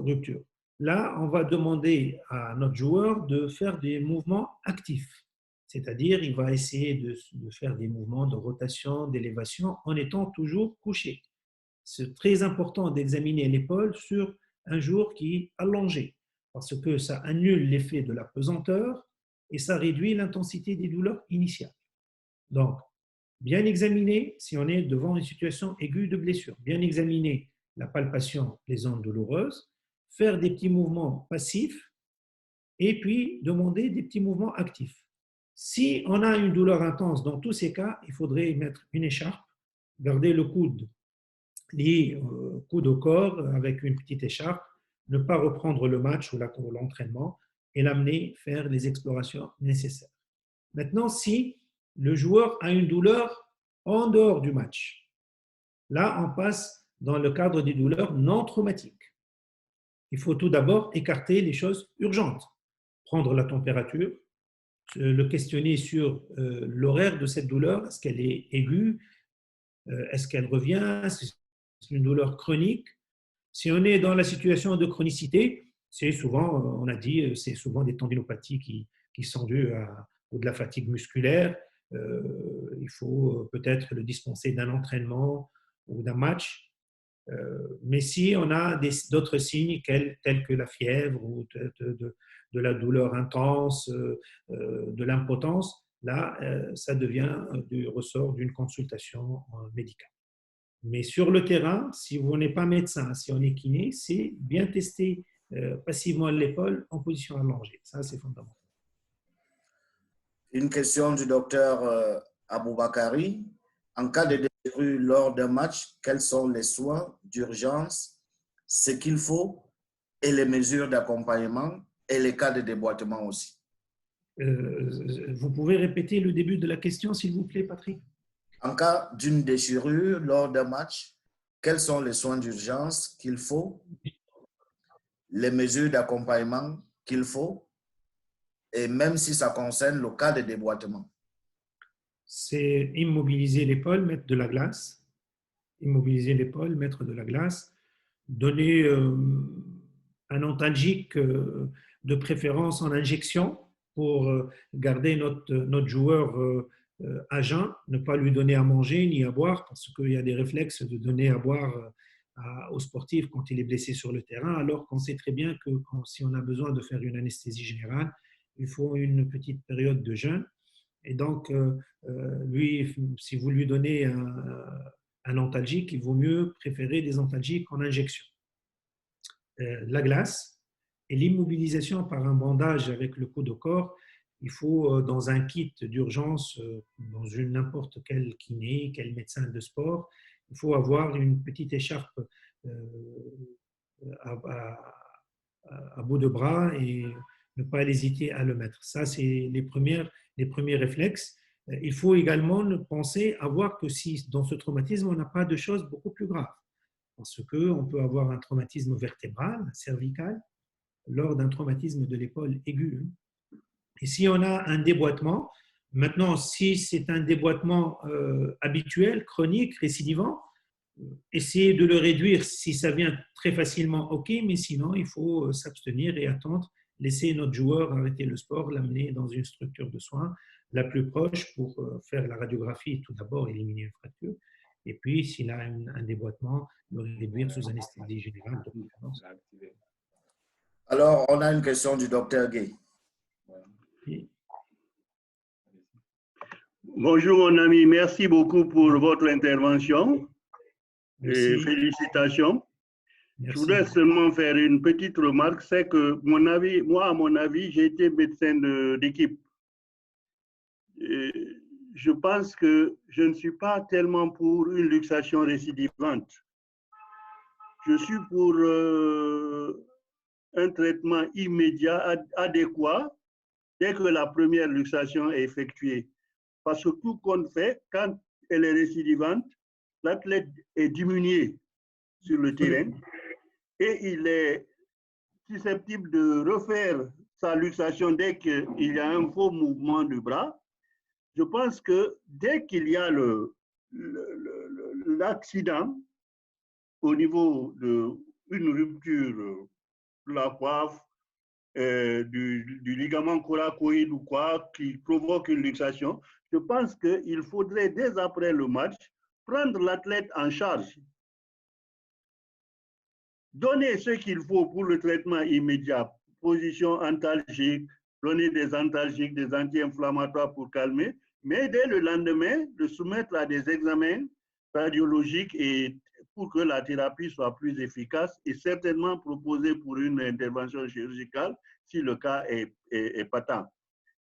Speaker 1: rupture. Là, on va demander à notre joueur de faire des mouvements actifs, c'est-à-dire il va essayer de faire des mouvements de rotation, d'élévation en étant toujours couché. C'est très important d'examiner l'épaule sur un jour qui est allongé parce que ça annule l'effet de la pesanteur et ça réduit l'intensité des douleurs initiales. Donc, bien examiner si on est devant une situation aiguë de blessure, bien examiner la palpation des zones douloureuses, faire des petits mouvements passifs et puis demander des petits mouvements actifs. Si on a une douleur intense, dans tous ces cas, il faudrait mettre une écharpe, garder le coude lié au coude au corps avec une petite écharpe, ne pas reprendre le match ou l'entraînement et l'amener faire les explorations nécessaires. Maintenant, si le joueur a une douleur en dehors du match, là, on passe dans le cadre des douleurs non traumatiques. il faut tout d'abord écarter les choses urgentes. Prendre la température, le questionner sur l'horaire de cette douleur. Est-ce qu'elle est aiguë? Est-ce qu'elle revient? C'est une douleur chronique. Si on est dans la situation de chronicité, c'est souvent, on a dit, c'est souvent des tendinopathies qui sont dues à de la fatigue musculaire. Il faut peut-être le dispenser d'un entraînement ou d'un match. Mais si on a d'autres signes tels que la fièvre ou de la douleur intense, de l'impotence, là, ça devient du ressort d'une consultation médicale. Mais sur le terrain, si vous n'êtes pas médecin, si on est kiné, c'est bien tester passivement l'épaule en position allongée. Ça, c'est fondamental.
Speaker 2: Une question du docteur Aboubakari. En cas de déchirure lors d'un match, quels sont les soins d'urgence, ce qu'il faut et les mesures d'accompagnement et les cas de déboîtement aussi?
Speaker 1: Vous pouvez répéter le début de la question, s'il vous plaît, Patrick?
Speaker 2: En cas d'une déchirure lors d'un match, quels sont les soins d'urgence qu'il faut, les mesures d'accompagnement qu'il faut, et même si ça concerne le cas de déboîtement?
Speaker 1: C'est immobiliser l'épaule, mettre de la glace. Immobiliser l'épaule, mettre de la glace. Donner un antalgique de préférence en injection pour garder notre joueur à jeun, ne pas lui donner à manger ni à boire, parce qu'il y a des réflexes de donner à boire aux sportifs quand il est blessé sur le terrain, alors qu'on sait très bien que si on a besoin de faire une anesthésie générale, il faut une petite période de jeûne. Et donc, lui, si vous lui donnez un antalgique, il vaut mieux préférer des antalgiques en injection. La glace et l'immobilisation par un bandage avec le coude au corps, il faut dans un kit d'urgence, dans n'importe quel kiné, quel médecin de sport, il faut avoir une petite écharpe à bout de bras et ne pas hésiter à le mettre. Ça, c'est les premiers réflexes. Il faut également penser à voir que si dans ce traumatisme, on n'a pas de choses beaucoup plus graves. Parce qu'on peut avoir un traumatisme vertébral, cervical, lors d'un traumatisme de l'épaule aigu. Et si on a un déboîtement, maintenant, si c'est un déboîtement habituel, chronique, récidivant, essayer de le réduire si ça vient très facilement, ok, mais sinon, il faut s'abstenir et attendre, laisser notre joueur arrêter le sport, l'amener dans une structure de soins la plus proche pour faire la radiographie, tout d'abord éliminer une fracture, et puis s'il a un déboîtement, le réduire sous anesthésie générale.
Speaker 2: Alors, on a une question du docteur Gay.
Speaker 7: Bonjour mon ami, merci beaucoup pour votre intervention.
Speaker 1: Merci.
Speaker 7: Et félicitations.
Speaker 1: Merci.
Speaker 7: Je voudrais seulement faire une petite remarque, c'est que moi, à mon avis, j'ai été médecin d'équipe. Je pense que je ne suis pas tellement pour une luxation récidivante. Je suis pour un traitement immédiat, adéquat, dès que la première luxation est effectuée. Parce que tout compte fait, quand elle est récidivante, l'athlète est diminué sur le terrain et il est susceptible de refaire sa luxation dès qu'il y a un faux mouvement du bras. Je pense que dès qu'il y a l'accident au niveau d'une rupture de la coiffe, du ligament coracoïde ou quoi, qui provoque une luxation, je pense qu'il faudrait, dès après le match, prendre l'athlète en charge, donner ce qu'il faut pour le traitement immédiat, position antalgique, donner des antalgiques, des anti-inflammatoires pour calmer, mais dès le lendemain, de soumettre à des examens radiologiques et pour que la thérapie soit plus efficace et certainement proposer pour une intervention chirurgicale si le cas est patent.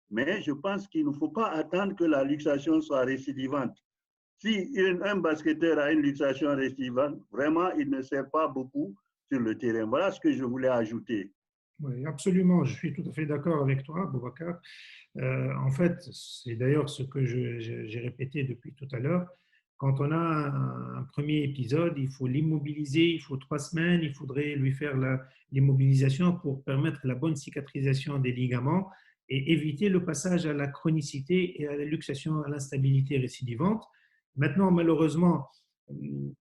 Speaker 7: Mais je pense qu'il ne faut pas attendre que la luxation soit récidivante. Si un basketteur a une luxation récidivante, vraiment, il ne sert pas beaucoup sur le terrain. Voilà ce que je voulais ajouter.
Speaker 1: Oui, absolument. Je suis tout à fait d'accord avec toi, Boubacar. En fait, c'est d'ailleurs ce que j'ai répété depuis tout à l'heure. quand on a un premier épisode, il faut l'immobiliser, il faut 3 semaines, il faudrait lui faire l'immobilisation pour permettre la bonne cicatrisation des ligaments et éviter le passage à la chronicité et à la luxation, à l'instabilité récidivante. Maintenant, malheureusement,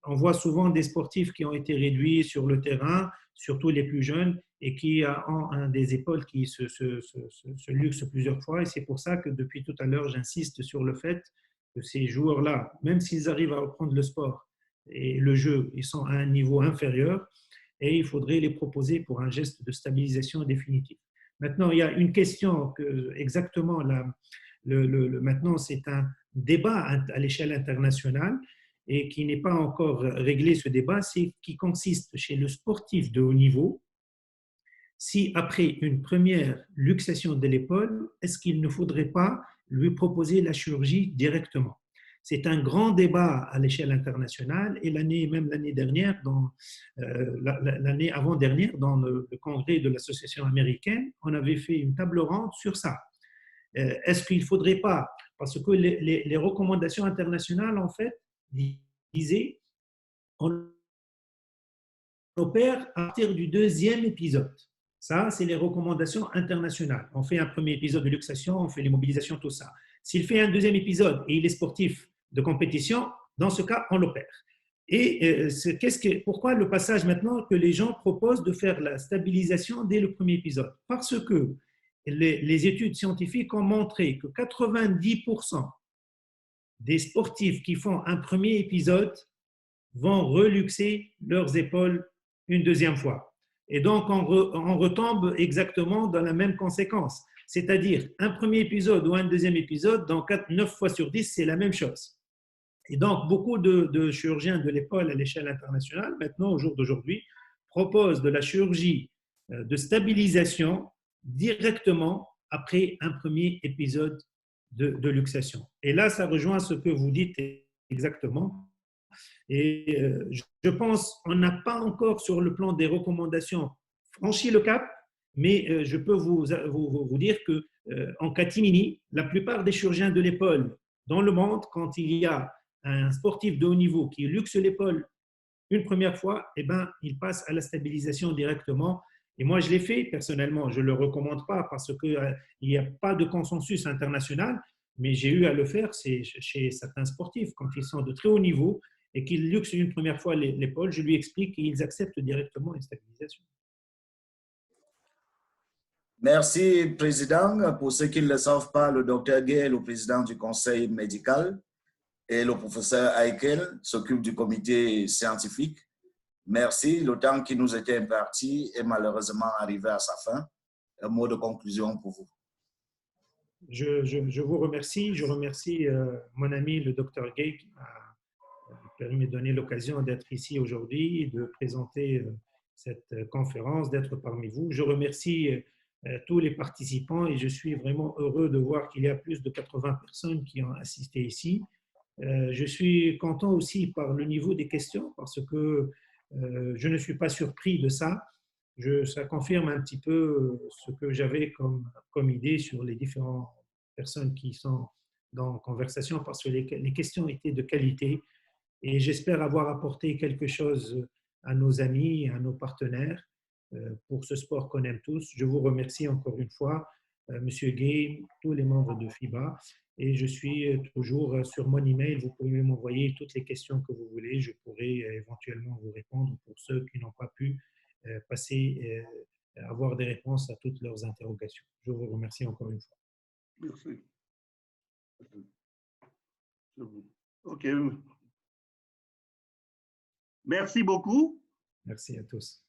Speaker 1: on voit souvent des sportifs qui ont été réduits sur le terrain, surtout les plus jeunes, et qui ont des épaules qui se luxent plusieurs fois. Et c'est pour ça que depuis tout à l'heure, j'insiste sur le fait que ces joueurs-là, même s'ils arrivent à reprendre le sport et le jeu, ils sont à un niveau inférieur et il faudrait les proposer pour un geste de stabilisation définitive. Maintenant, il y a une question que exactement maintenant, c'est un débat à l'échelle internationale et qui n'est pas encore réglé, ce débat, c'est qui consiste chez le sportif de haut niveau, si après une première luxation de l'épaule, est-ce qu'il ne faudrait pas lui proposer la chirurgie directement? C'est un grand débat à l'échelle internationale et même l'année dernière, l'année avant-dernière, dans le congrès de l'association américaine, on avait fait une table ronde sur ça. Est-ce qu'il ne faudrait pas, parce que les recommandations internationales, en fait, disaient on opère à partir du 2e épisode. Ça, c'est les recommandations internationales. On fait un premier épisode de luxation, on fait l'immobilisation, tout ça. S'il fait un 2e épisode et il est sportif de compétition, dans ce cas, on l'opère. Et pourquoi le passage maintenant que les gens proposent de faire la stabilisation dès le premier épisode? Parce que les études scientifiques ont montré que 90% des sportifs qui font un premier épisode vont reluxer leurs épaules une 2e fois. Et donc, on retombe exactement dans la même conséquence. C'est-à-dire, un premier épisode ou un 2e épisode, dans 9 fois sur 10, c'est la même chose. Et donc, beaucoup de chirurgiens de l'épaule à l'échelle internationale, maintenant, au jour d'aujourd'hui, proposent de la chirurgie de stabilisation directement après un premier épisode de luxation. Et là, ça rejoint ce que vous dites exactement. Et je pense qu'on n'a pas encore, sur le plan des recommandations, franchi le cap, mais je peux vous dire qu'en catimini, la plupart des chirurgiens de l'épaule dans le monde, quand il y a un sportif de haut niveau qui luxe l'épaule une première fois, eh ben, il passe à la stabilisation directement. Et moi, je l'ai fait personnellement. Je ne le recommande pas parce qu'il n'y a pas de consensus international, mais j'ai eu à le faire chez certains sportifs. Quand ils sont de très haut niveau et qu'ils luxent une première fois l'épaule, je lui explique et ils acceptent directement une stabilisation.
Speaker 2: Merci, Président. Pour ceux qui ne le savent pas, le Dr Gay est le président du conseil médical et le professeur Aikel s'occupe du comité scientifique. Merci. Le temps qui nous était imparti est malheureusement arrivé à sa fin. Un mot de conclusion pour vous.
Speaker 1: Je vous remercie. Je remercie mon ami, le Dr Gay, qui m'a permis de donner l'occasion d'être ici aujourd'hui, de présenter cette conférence, d'être parmi vous. Je remercie tous les participants et je suis vraiment heureux de voir qu'il y a plus de 80 personnes qui ont assisté ici. Je suis content aussi par le niveau des questions parce que je ne suis pas surpris de ça. Ça confirme un petit peu ce que j'avais comme idée sur les différentes personnes qui sont dans la conversation parce que les questions étaient de qualité et j'espère avoir apporté quelque chose à nos amis, à nos partenaires pour ce sport qu'on aime tous. Je vous remercie encore une fois, Monsieur Gay, tous les membres de FIBA. Et je suis toujours sur mon email. Vous pouvez m'envoyer toutes les questions que vous voulez. Je pourrai éventuellement vous répondre pour ceux qui n'ont pas pu avoir des réponses à toutes leurs interrogations. Je vous remercie encore une fois.
Speaker 7: Merci. OK. Merci beaucoup.
Speaker 1: Merci à tous.